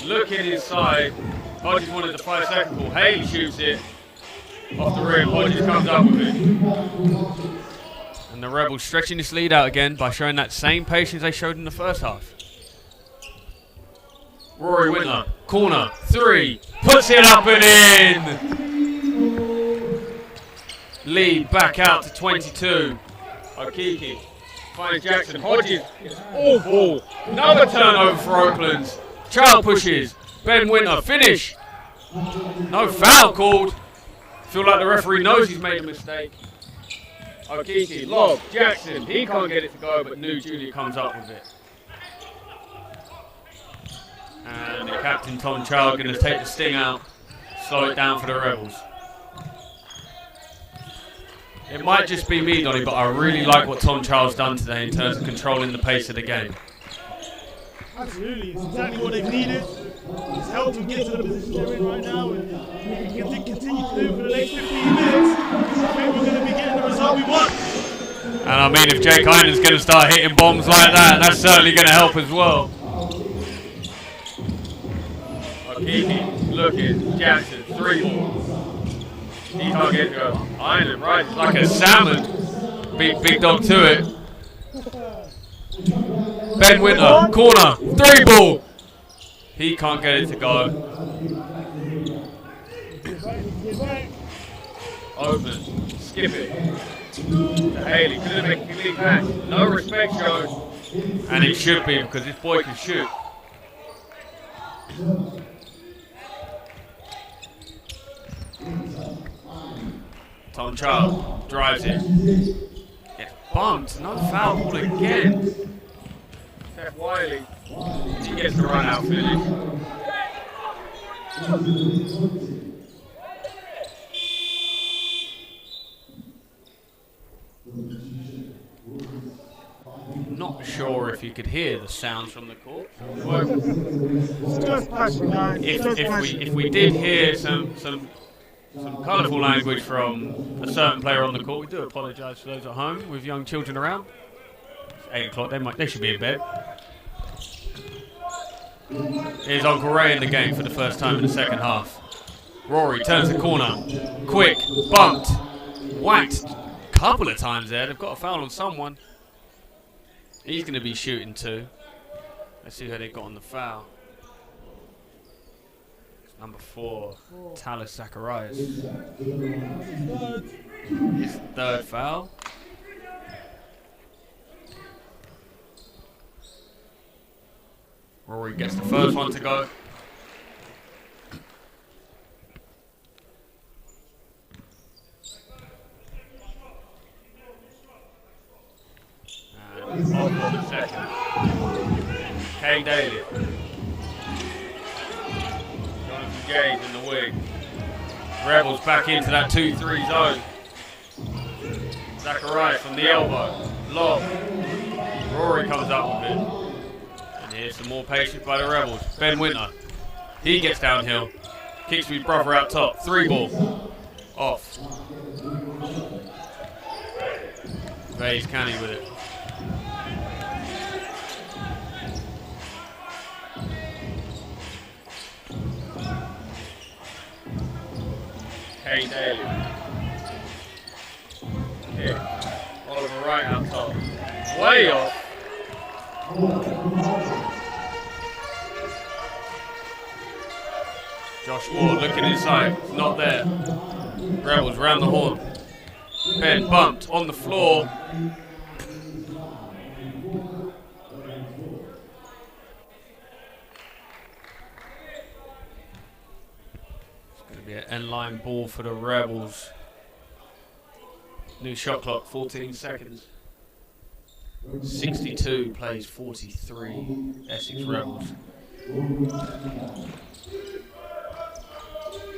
Looking inside. Hodges wanted the 5-second ball. Haley shoots it. Off the rim, Hodges comes up with it. And the Rebels stretching this lead out again by showing that same patience they showed in the first half. Rory Whitner, corner, 3, puts it up and in! Lead back out to 22. Okiki finds Jackson. Hodges is awful. Another turnover for Oaklands. Child pushes. Ben Whitner, finish. No foul called. Feel like the referee knows he's made a mistake. Okiki, lob, Jackson, he can't get it to go, but New Junior comes up with it. And the captain, Tom Child, going to take the sting out, slow it down for the Rebels. It might just be me, Donnie, but I really like what Tom Child's done today in terms of controlling the pace of the game. Absolutely, it's exactly what they've needed. It's helped them get to the position they're in right now, and we can continue to do it for the next 15 minutes. I think we're going to be getting the result we want. And I mean, if Jake Heinen's going to start hitting bombs like that, that's certainly going to help as well. Okiki, looking, Jackson, 3 ball. He can't get to go. Heinen rises like a salmon. Big dog to it. Ben Whitner, corner, 3 ball. He can't get it to go. Open, skip it. To Haley, couldn't make a complete pass. No respect shown. And it should be because this boy can shoot. Tom Child drives it. Gets bumped. No foul ball again. Steph Wiley. He gets the run out finish. Not sure if you could hear the sounds from the court. If we did hear some colourful language from a certain player on the court, we do apologise for those at home with young children around. It's 8 o'clock, they should be in bed. Here's Uncle Ray in the game for the first time in the second half. Rory turns the corner, quick, bumped, whacked a couple of times there. They've got a foul on someone. He's going to be shooting too. Let's see who they got on the foul. It's number 4, Talis Zacharias. His 3rd foul. Rory gets the first one to go. And off for the second. Kay Daly. Jonathan Gaze in the wing. Rebels back into that 2-3 zone. Zacharias from the elbow. Lob. Rory comes up with it. Here's some more patience by the Rebels. Ben Whitner. He gets downhill. Kicks his brother out top. 3 ball. Off. Vay's canny with it. Kay Daly. Kick. Oliver right out top. Way off. Josh Ward looking inside, it's not there. Rebels round the horn. Ben bumped on the floor. It's going to be an end-line ball for the Rebels. New shot clock, 14 seconds. 62 plays 43, Essex Rebels.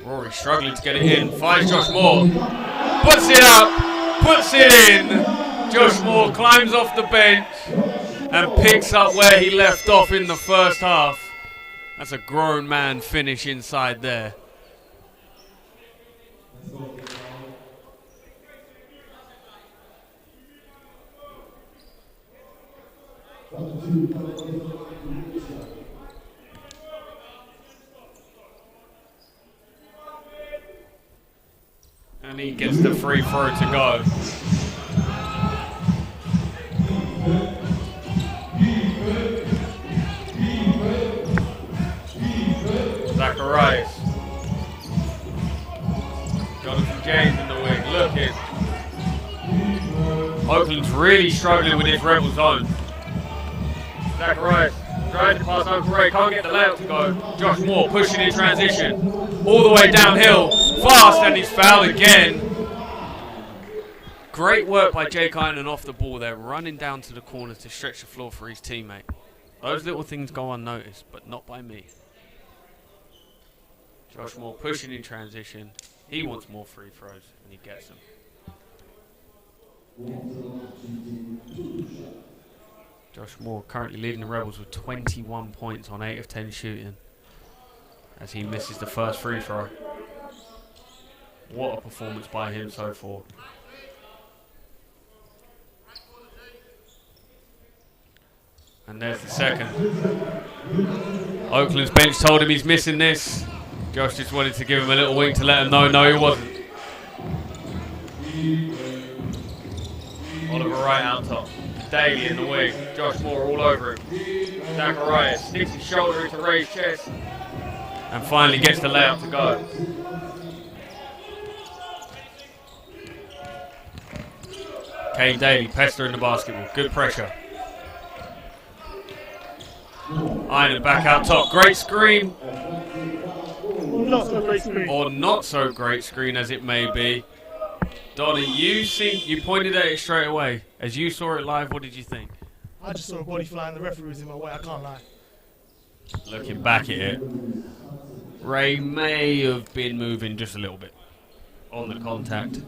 Rory struggling to get it in. Finds Josh Moore. Puts it up. Puts it in. Josh Moore climbs off the bench and picks up where he left off in the first half. That's a grown man finish inside there. And he gets the free throw to go. Zacharias. Jonathan James in the wing, looking. Oakland's really struggling with this Rebel zone. Zacharias trying to pass over Ray, can't get the layup to go. Josh Moore pushing in transition. All the way downhill, fast, and he's fouled again. Great work by Jake Inan off the ball there, running down to the corner to stretch the floor for his teammate. Those little things go unnoticed, but not by me. Josh Moore pushing in transition. He wants more free throws, and he gets them. Josh Moore currently leading the Rebels with 21 points on 8 of 10 shooting as he misses the first free throw. What a performance by him so far. And there's the second. Oakland's bench told him he's missing this. Josh just wanted to give him a little wink to let him know, no, he wasn't. Oliver Wright out top. Daly in the wing. Josh Moore all over him. Zacharias sticks his shoulder into Ray's chest. And finally gets the layup to go. Kane Daly pestering the basketball. Good pressure. Inan back out top. Great screen. Not so great screen. Or not so great screen as it may be. Donnie, you pointed at it straight away. As you saw it live, what did you think? I just saw a body fly and the referee was in my way, I can't lie. Looking back at it, Ray may have been moving just a little bit on the contact.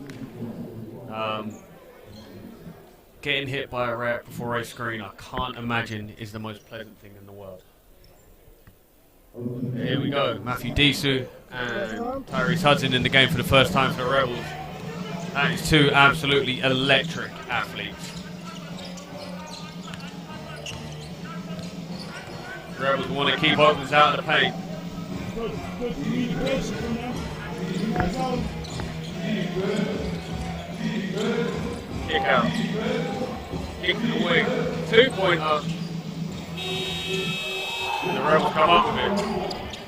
Getting hit by a rep before a screen, I can't imagine is the most pleasant thing in the world. Here we go, Matthew Disu and Tyrese Hudson in the game for the first time for the Rebels. That is two absolutely electric athletes. The Rebels want to keep Oaklands out of the paint. Kick out. Kick to the wing. 2-pointer. And the Rebels come up with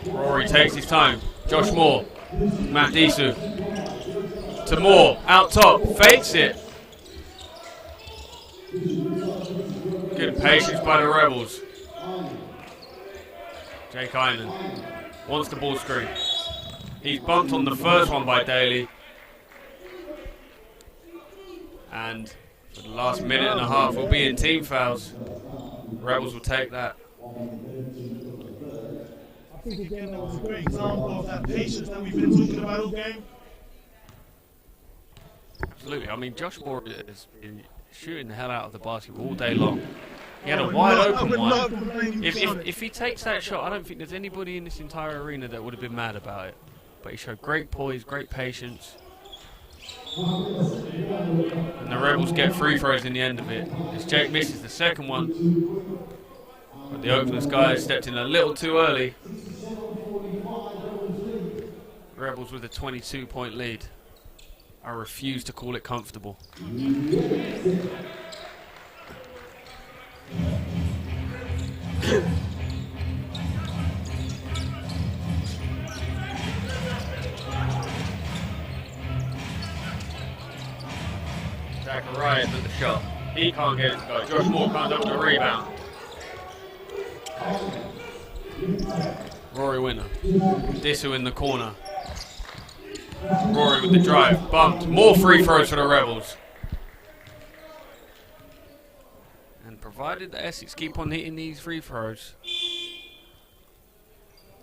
it. Rory takes his time. Josh Moore. Matt Disu. To Moore. Out top. Fakes it. Good patience by the Rebels. Jake Inan wants the ball screen. He's bumped on the first one by Daly. And for the last minute and a half, we'll be in team fouls. Rebels will take that. I think again that was a great example of that patience that we've been talking about all game. Absolutely. I mean, Josh Moore has been shooting the hell out of the basketball all day long. He had a wide open one. If he takes that shot, I don't think there's anybody in this entire arena that would have been mad about it. But he showed great poise, great patience. And the Rebels get free throws in the end of it. As Jake misses the second one. But the Oaklands guys stepped in a little too early. Rebels with a 22-point lead. I refuse to call it comfortable. Zacharias at the shot. He can't get it to go. Josh Moore comes up with the rebound. Rory Winner. Disu in the corner. Rory with the drive. Bumped. More free throws for the Rebels. And provided the Essex keep on hitting these free throws,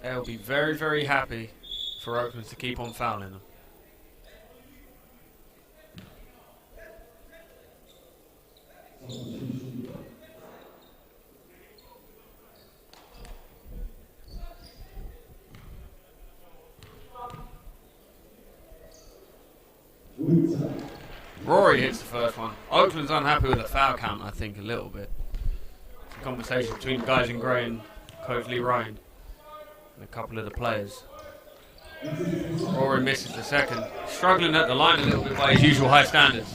they'll be very, very happy for Oaklands to keep on fouling them. Rory hits the first one. Oakland's unhappy with the foul count, I think, a little bit. It's a conversation between the guys in grey and Coach Lee Ryan and a couple of the players. Rory misses the second. Struggling at the line a little bit by his usual high standards.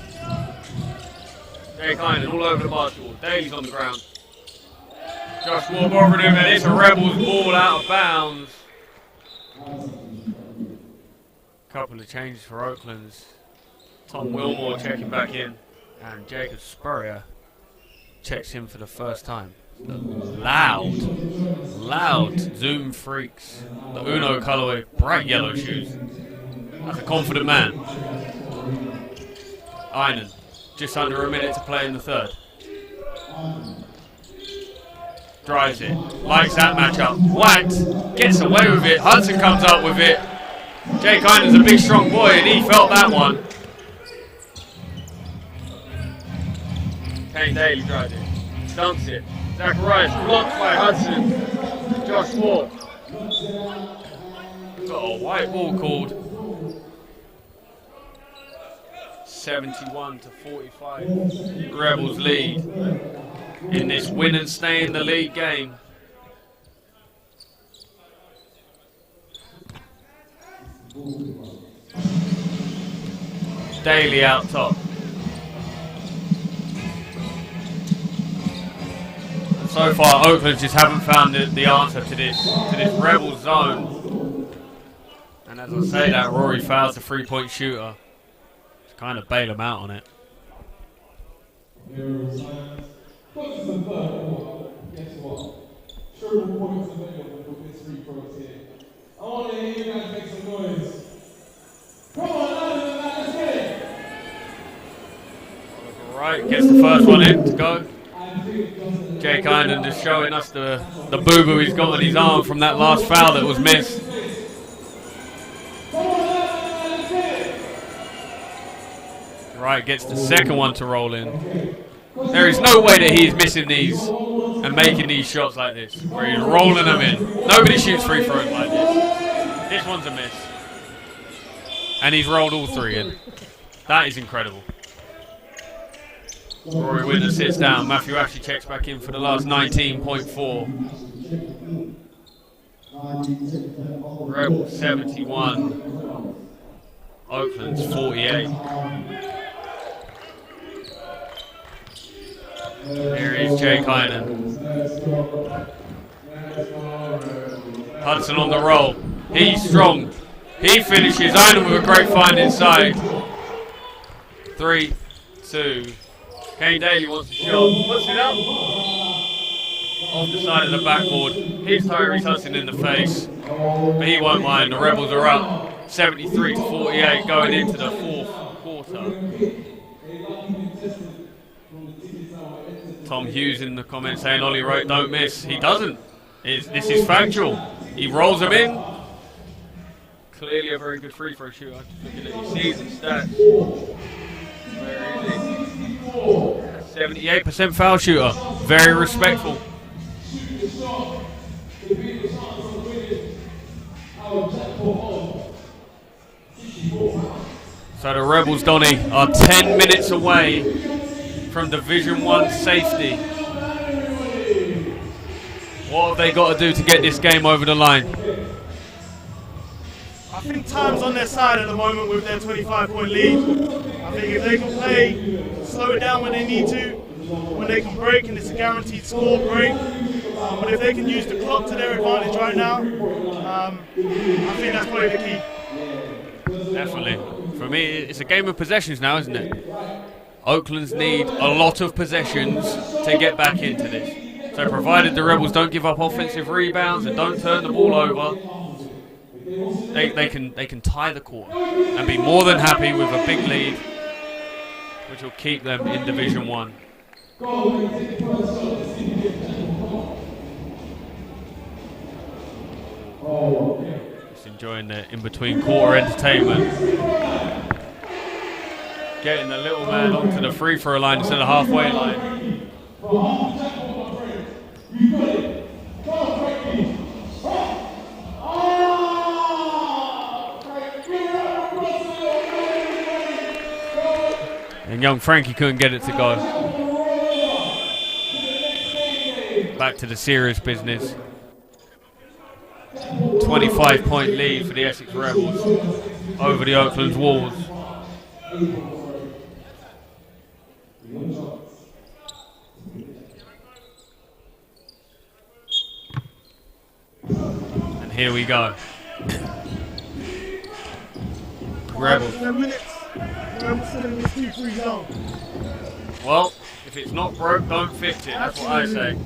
Jay Kynan all over the basketball. Daly's on the ground. Josh Ward bothering him, and it's a Rebels ball out of bounds. Couple of changes for Oaklands. Tom Wilmore checking back in, and Jacob Spurrier checks in for the first time. The loud Zoom Freaks. The Uno colorway, bright yellow shoes. That's a confident man. Einan, just under a minute to play in the third. Drives it, likes that matchup. Whacked, gets away with it. Hudson comes up with it. Jake Einan's a big strong boy and he felt that one. Kane Daly drives it, dunks it. Zacharias blocked by Hudson. Josh Ward. Got a white ball called. 71 to 45. Rebels lead in this win and stay in the league game. Daly out top. So far, Oakland just haven't found the answer to this Rebels zone. And as I say that, Rory fouls the three-point shooter. Just kind of bail him out on it. Guess what? Triple points available for this free throws here. I want to hear you guys make some noise. Come on, let's get it. Right, gets the first one in to go. Jake Einan just showing us the boo-boo he's got on his arm from that last foul that was missed. Right, gets the second one to roll in. There is no way that he's missing these and making these shots like this, where he's rolling them in. Nobody shoots free throws like this. This one's a miss. And he's rolled all three in. That is incredible. Rory Winner sits down. Matthew Ashley checks back in for the last 19.4. Rebels 71. Oakland's 48. Here is Jake Einan. Hudson on the roll. He's strong. He finishes. Einan with a great find inside. 3, 2. Kane Daly wants to shot. Puts it up. Off the side of the backboard. Hits Tyrese Hudson in the face. But he won't mind. The Rebels are up 73 to 48 going into the fourth quarter. Tom Hughes in the comments saying Ollie Wright don't miss. He doesn't. This is factual. He rolls them in. Clearly a very good free throw shooter. Just looking at his season stats. Where is he? 78% foul shooter. Very respectful. So the Rebels, Donnie, are 10 minutes away from Division 1 safety. What have they got to do to get this game over the line? I think time's on their side at the moment with their 25-point lead. I think if they can play, slow it down when they need to, when they can break and it's a guaranteed score, great. But if they can use the clock to their advantage right now, I think that's probably the key. Definitely. For me, it's a game of possessions now, isn't it? Oakland's need a lot of possessions to get back into this. So provided the Rebels don't give up offensive rebounds and don't turn the ball over, they can tie the quarter and be more than happy with a big lead, which will keep them in Division 1. Just enjoying the in-between quarter entertainment. Getting the little man onto the free throw line instead of halfway line. And young Frankie couldn't get it to go. Back to the serious business. 25-point lead for the Essex Rebels over the Oaklands Wolves. And here we go. Rebels. Well, if it's not broke, don't fix it. That's what I say.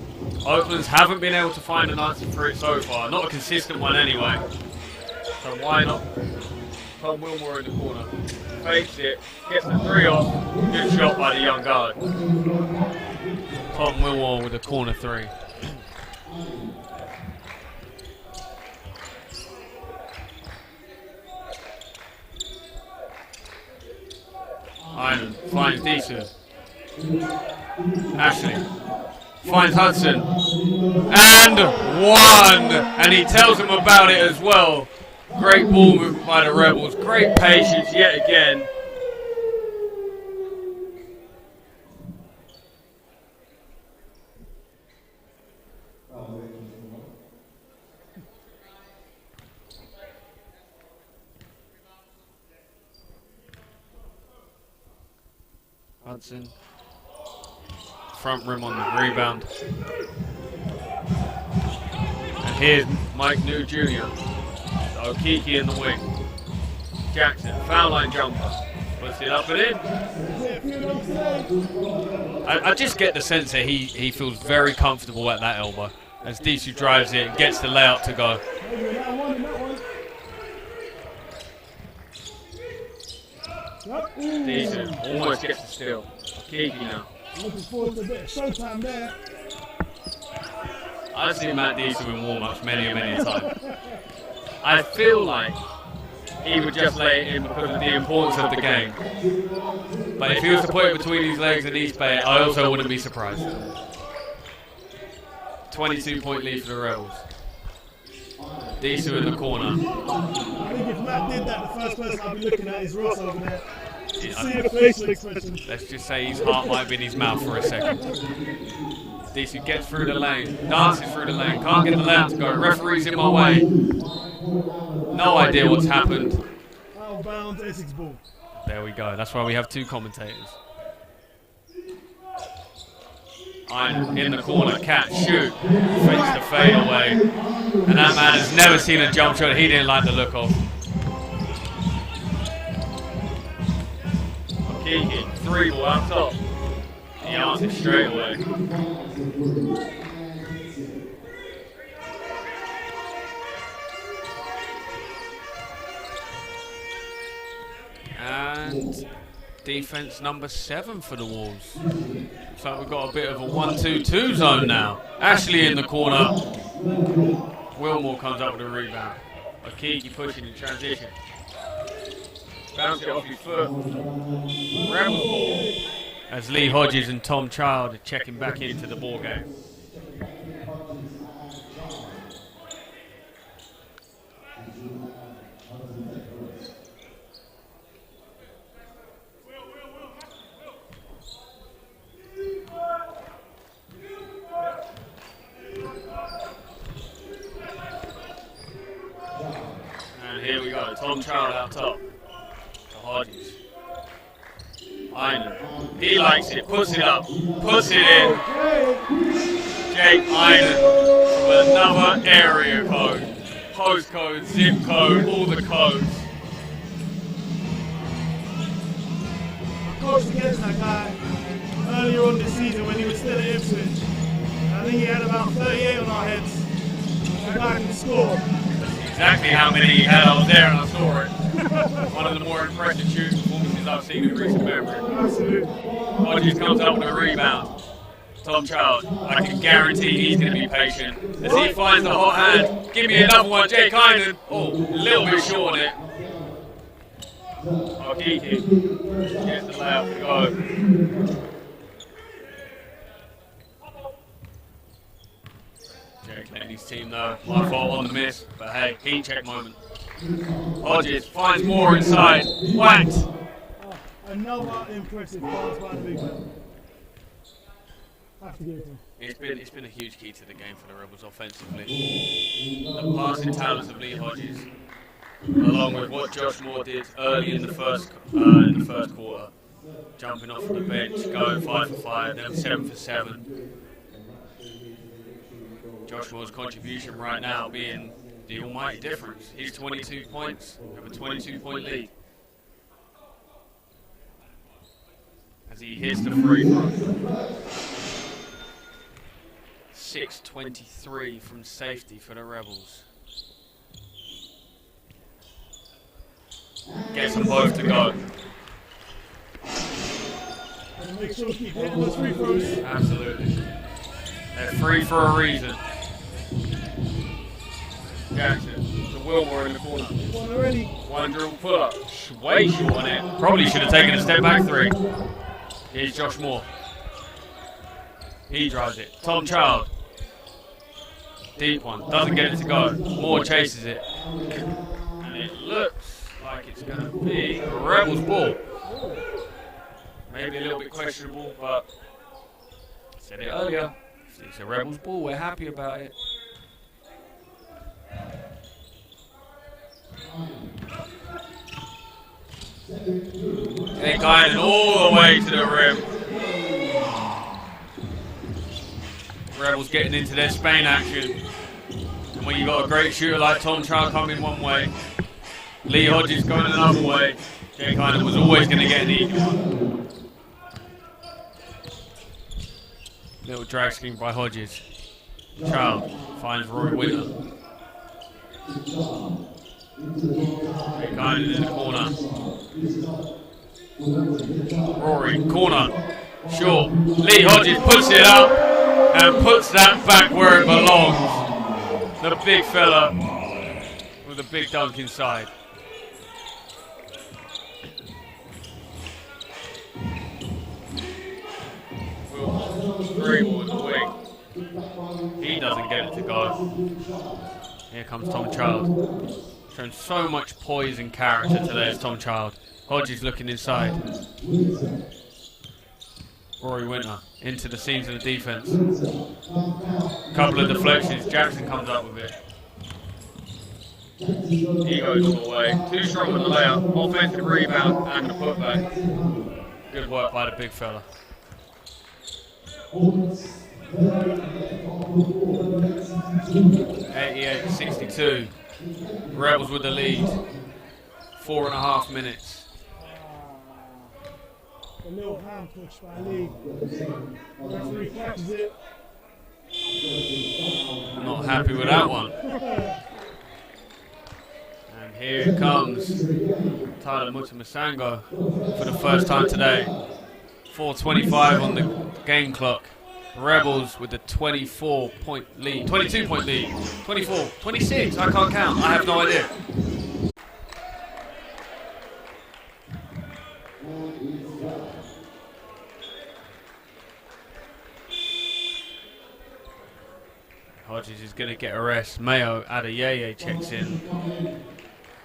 Oaklands haven't been able to find an answer for it so far. Not a consistent one anyway. So why not? Tom Wilmore in the corner. Fakes it. Gets the three off. Good shot by the young guard. Tom Wilmore with a corner three. Iron finds Disu. Ashley finds Hudson. And one! And he tells him about it as well. Great ball movement by the Rebels. Great patience yet again. Hudson. Front rim on the rebound. And here's Mike New Jr. Okiki in the wing. Jackson, foul line jumper. Puts it up and in. I just get the sense that he feels very comfortable at that elbow. As Disu drives it and gets the layup to go. Decent. Almost gets the steal. Kiki now. Looking forward to a bit of showtime there. I've seen Matt Disu in warm-ups many a time. I feel like he would just lay it in because of the importance of the game. But if he was to put it between his legs and East Bay, I also wouldn't be surprised. 22-point lead for the Rebels. Disu in the corner. I think if Matt did that, the first person I'd be looking at is Ross over there. See the facial expression. Let's just say his heart might be in his mouth for a second. Disu gets through the lane, dances through the lane, can't get the layup to go. Referee's in my way. No idea what's happened. Out of bounds, Essex ball. There we go. That's why we have two commentators. I'm in the corner. Cat shoot. Fakes the fade away. And that man has never seen a jump shot he didn't like the look of. Kiki, three ball up top. He answers straight away. And defense number 7 for the Wolves. Looks like we've got a bit of a 1-2-2 zone now. Ashley in the corner. Wilmore comes up with a rebound. Akiki pushing in transition. Bounce it off his foot. Rebels ball. As Lee Hodges and Tom Child are checking back into the ball game. And here we go, Tom Child out top. To Hodges. Einen. He likes it, puts it up, puts it in. Jake Einen with another area code. Postcode, zip code, all the codes. I coached against that guy earlier on this season when he was still at Ipswich. I think he had about 38 on our heads. That guy can score. Exactly how many he had. I was there and I saw it. One of the more impressive shooting performances I've seen in recent memory. Absolutely. Hodges comes up with a rebound. Tom Child. I can guarantee he's going to be patient. As he finds the hot hand. Give me another one, Jake Heinen. Oh, a little bit short on it. Oh, Kiki. Gets the layup to go. Jake letting his team know. My fault on the miss. But hey, heat check moment. Hodges finds more inside. Whacked. Another impressive pass by the big man. Have to give it to him. It's been a huge key to the game for the Rebels offensively. The passing talents of Lee Hodges, along with what Josh Moore did early in the first quarter, jumping off the bench, going 5 for 5, then 7 for 7. Josh Moore's contribution right now being the almighty difference. He's 22 points, we have a 22-point lead. As he hits the free throw. 6:23 from safety for the Rebels. Gets them both to go. Make sure we keep hitting those free throws. Absolutely. They're free for a reason. Jackson to Wilmore in the corner. One already. One dribble pull up. Way short on it. Probably should have taken a step back three. Here's Josh Moore. He drives it. Tom Child. Deep one. Doesn't get it to go. Moore chases it. And it looks like it's going to be a Rebels ball. Maybe a little bit questionable, but I said it earlier. If it's a Rebels ball, we're happy about it. They're guiding all the way to the rim. Rebels getting into their Spain action. And when you've got a great shooter like Tom Child coming one way, Lee Hodges going another way, Jake Heinen was always going to get an easy one. Little drag scheme by Hodges. Child finds Rory Winter. Jake Heinen in the corner. Rory, corner, short. Lee Hodges puts it up and puts that back where it belongs. The big fella with a big dunk inside. Three ball in the wing. He doesn't get it to go. Here comes Tom Child. Showing so much poise and character today as Tom Child. Hodges looking inside. Rory Winter into the seams of the defense. Couple of deflections. Jackson comes up with it. He goes all the way. Too strong with the layup. Offensive rebound and the putback. Good work by the big fella. 88-62. Rebels with the lead. 4.5 minutes. A little hand push by Lee. Referee catches it. Not happy with that one. And here comes Tyler Mutamasango for the first time today. 4:25 on the game clock. Rebels with a 24-point lead. 22-point lead. 24, 26. I can't count. I have no idea. Hodges is going to get a rest. Mayo Adeyeye checks in.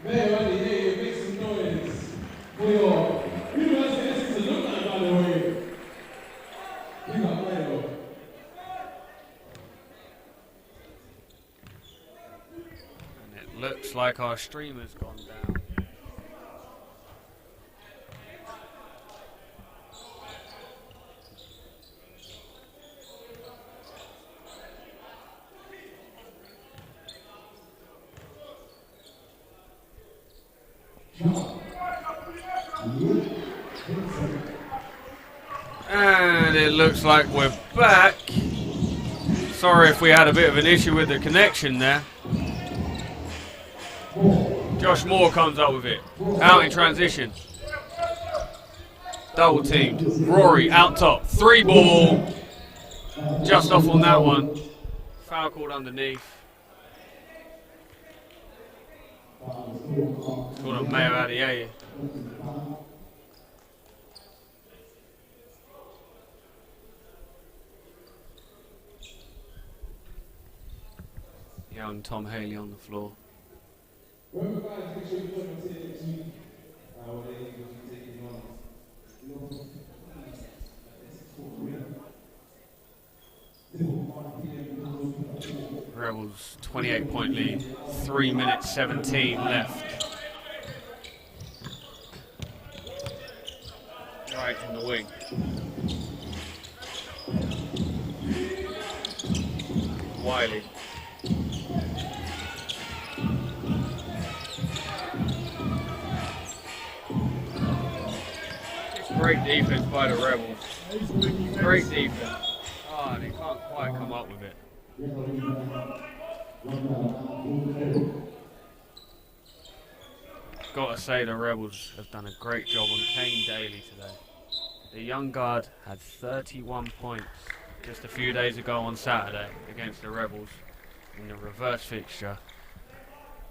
Mayo Adeyeye, make some noise for your University of Essex alumni, by the way. You got Mayo. And it looks like our streamer's gone down. And it looks like we're back. Sorry if we had a bit of an issue with the connection there. Josh Moore comes up with it. Out in transition. Double teamed. Rory out top. 3 ball. Just off on that one. Foul called underneath. It's called on Mayo Adiaye. Young Tom Haley on the floor. Rebels 28-point lead, 3 minutes 17 left. Right in the wing. Wiley. Great defense by the Rebels. Great defense. Oh, and they can't quite come up with it. Gotta say the Rebels have done a great job on Kane Daly today. The young guard had 31 points just a few days ago on Saturday against the Rebels in the reverse fixture.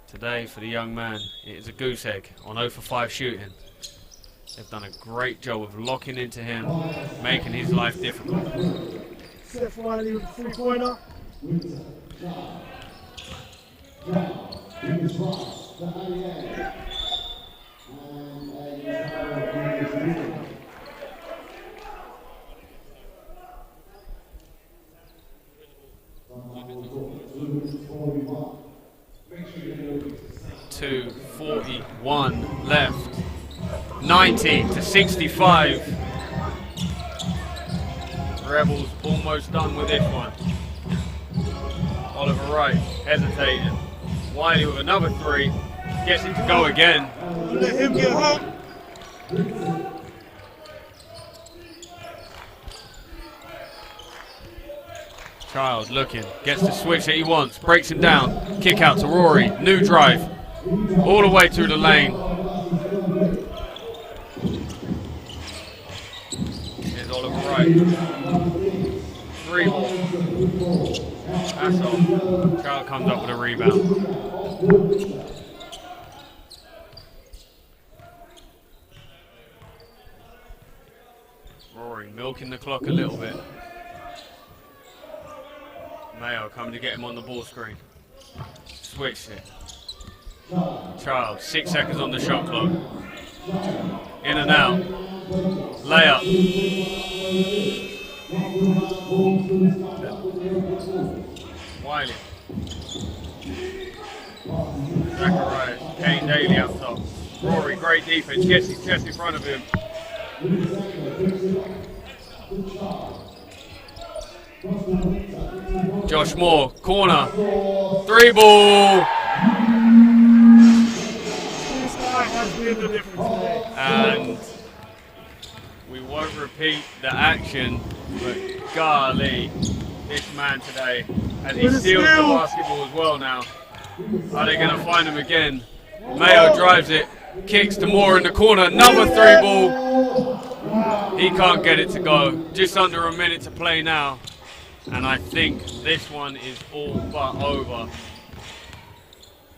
Today for the young man, it is a goose egg on 0 for 5 shooting. They've done a great job of locking into him, making his life difficult. Seth Wiley with the 3-pointer. .241 left. 90 to 65. Rebels almost done with this one. Oliver Wright hesitating. Wiley with another 3. Gets it to go again. Let him get hot. Child looking. Gets the switch that he wants. Breaks him down. Kick out to Rory. New drive. All the way through the lane. Here's Oliver Wright. 3 more. That's off. Child comes up with a rebound. Rory milking the clock a little bit. Mayo coming to get him on the ball screen. Switched it. Child, 6 seconds on the shot clock. In and out. Layup. Wiley. Zacharias. Kane Daly up top. Rory, great defense. Gets his chest in front of him. Josh Moore, corner. 3 ball. This guy has made the difference today. And we won't repeat the action, but golly, this man today, and he steals the basketball as well now. Are they going to find him again? Mayo drives it, kicks to Moore in the corner, another 3 ball. He can't get it to go. Just under a minute to play now. And I think this one is all but over.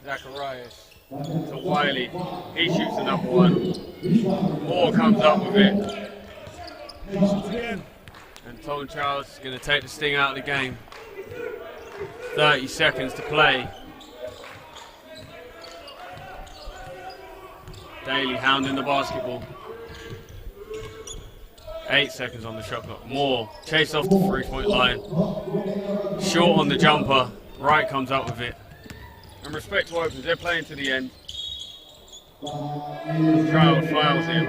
Zacharias to Wiley. He shoots another one. Moore comes up with it. And Tom Charles is going to take the sting out of the game. 30 seconds to play. Daly hounding the basketball. 8 seconds on the shot clock. Moore chase off the 3-point line. Short on the jumper. Wright comes up with it. And respect to Oaklands, they're playing to the end. Child fouls him.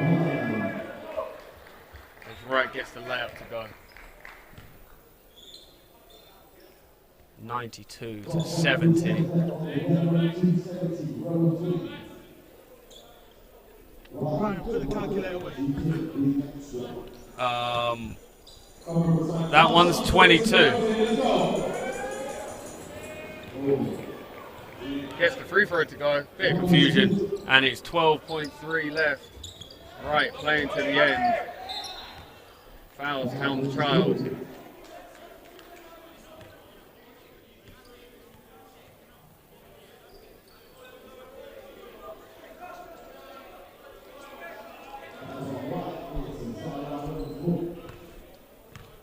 As Wright gets the layup to go. 92 to 70. Right, put the calculator away. That one's 22. Gets the free throw to go. Bit of confusion. And it's 12.3 left. Right, playing to the end. Fouls Helm Child.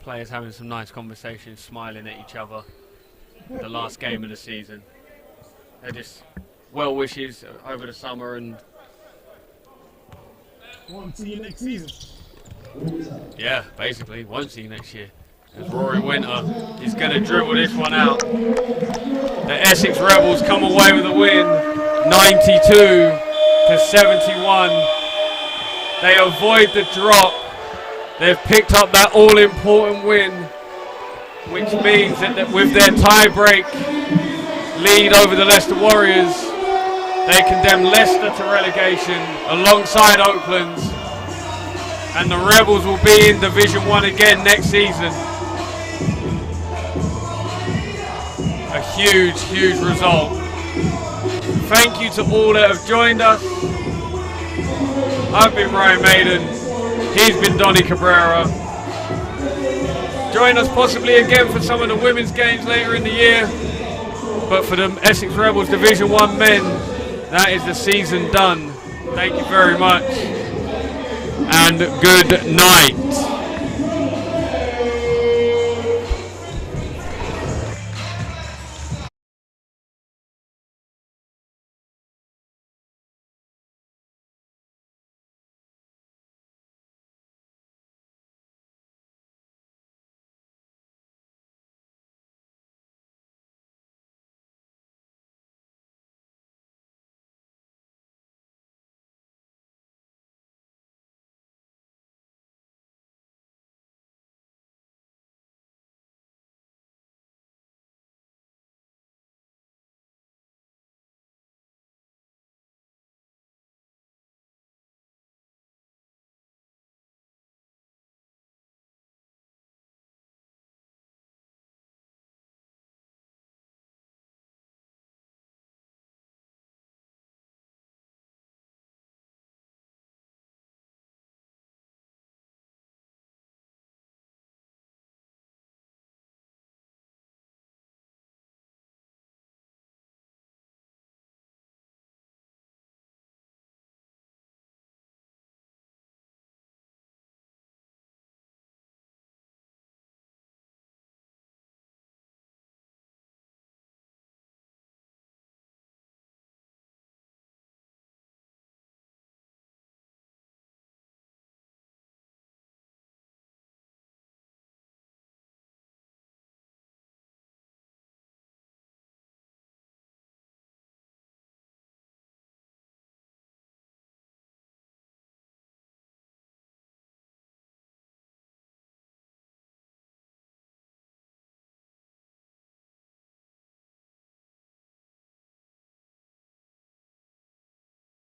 players having some nice conversations, smiling at each other. The last game of the season. They're just well wishes over the summer, and Want to see you next season. yeah, basically won't see you next year. As Rory Winter is going to dribble this one out. The Essex Rebels come away with a win, 92-71. They avoid the drop. They've picked up that all-important win, which means that with their tie-break lead over the Leicester Warriors, they condemn Leicester to relegation alongside Oaklands, and the Rebels will be in Division 1 again next season. A huge, huge result. Thank you to all that have joined us. I've been Ryan Maiden. He's been Donnie Cabrera. Join us possibly again for some of the women's games later in the year. But for the Essex Rebels Division 1 men, that is the season done. Thank you very much. And good night.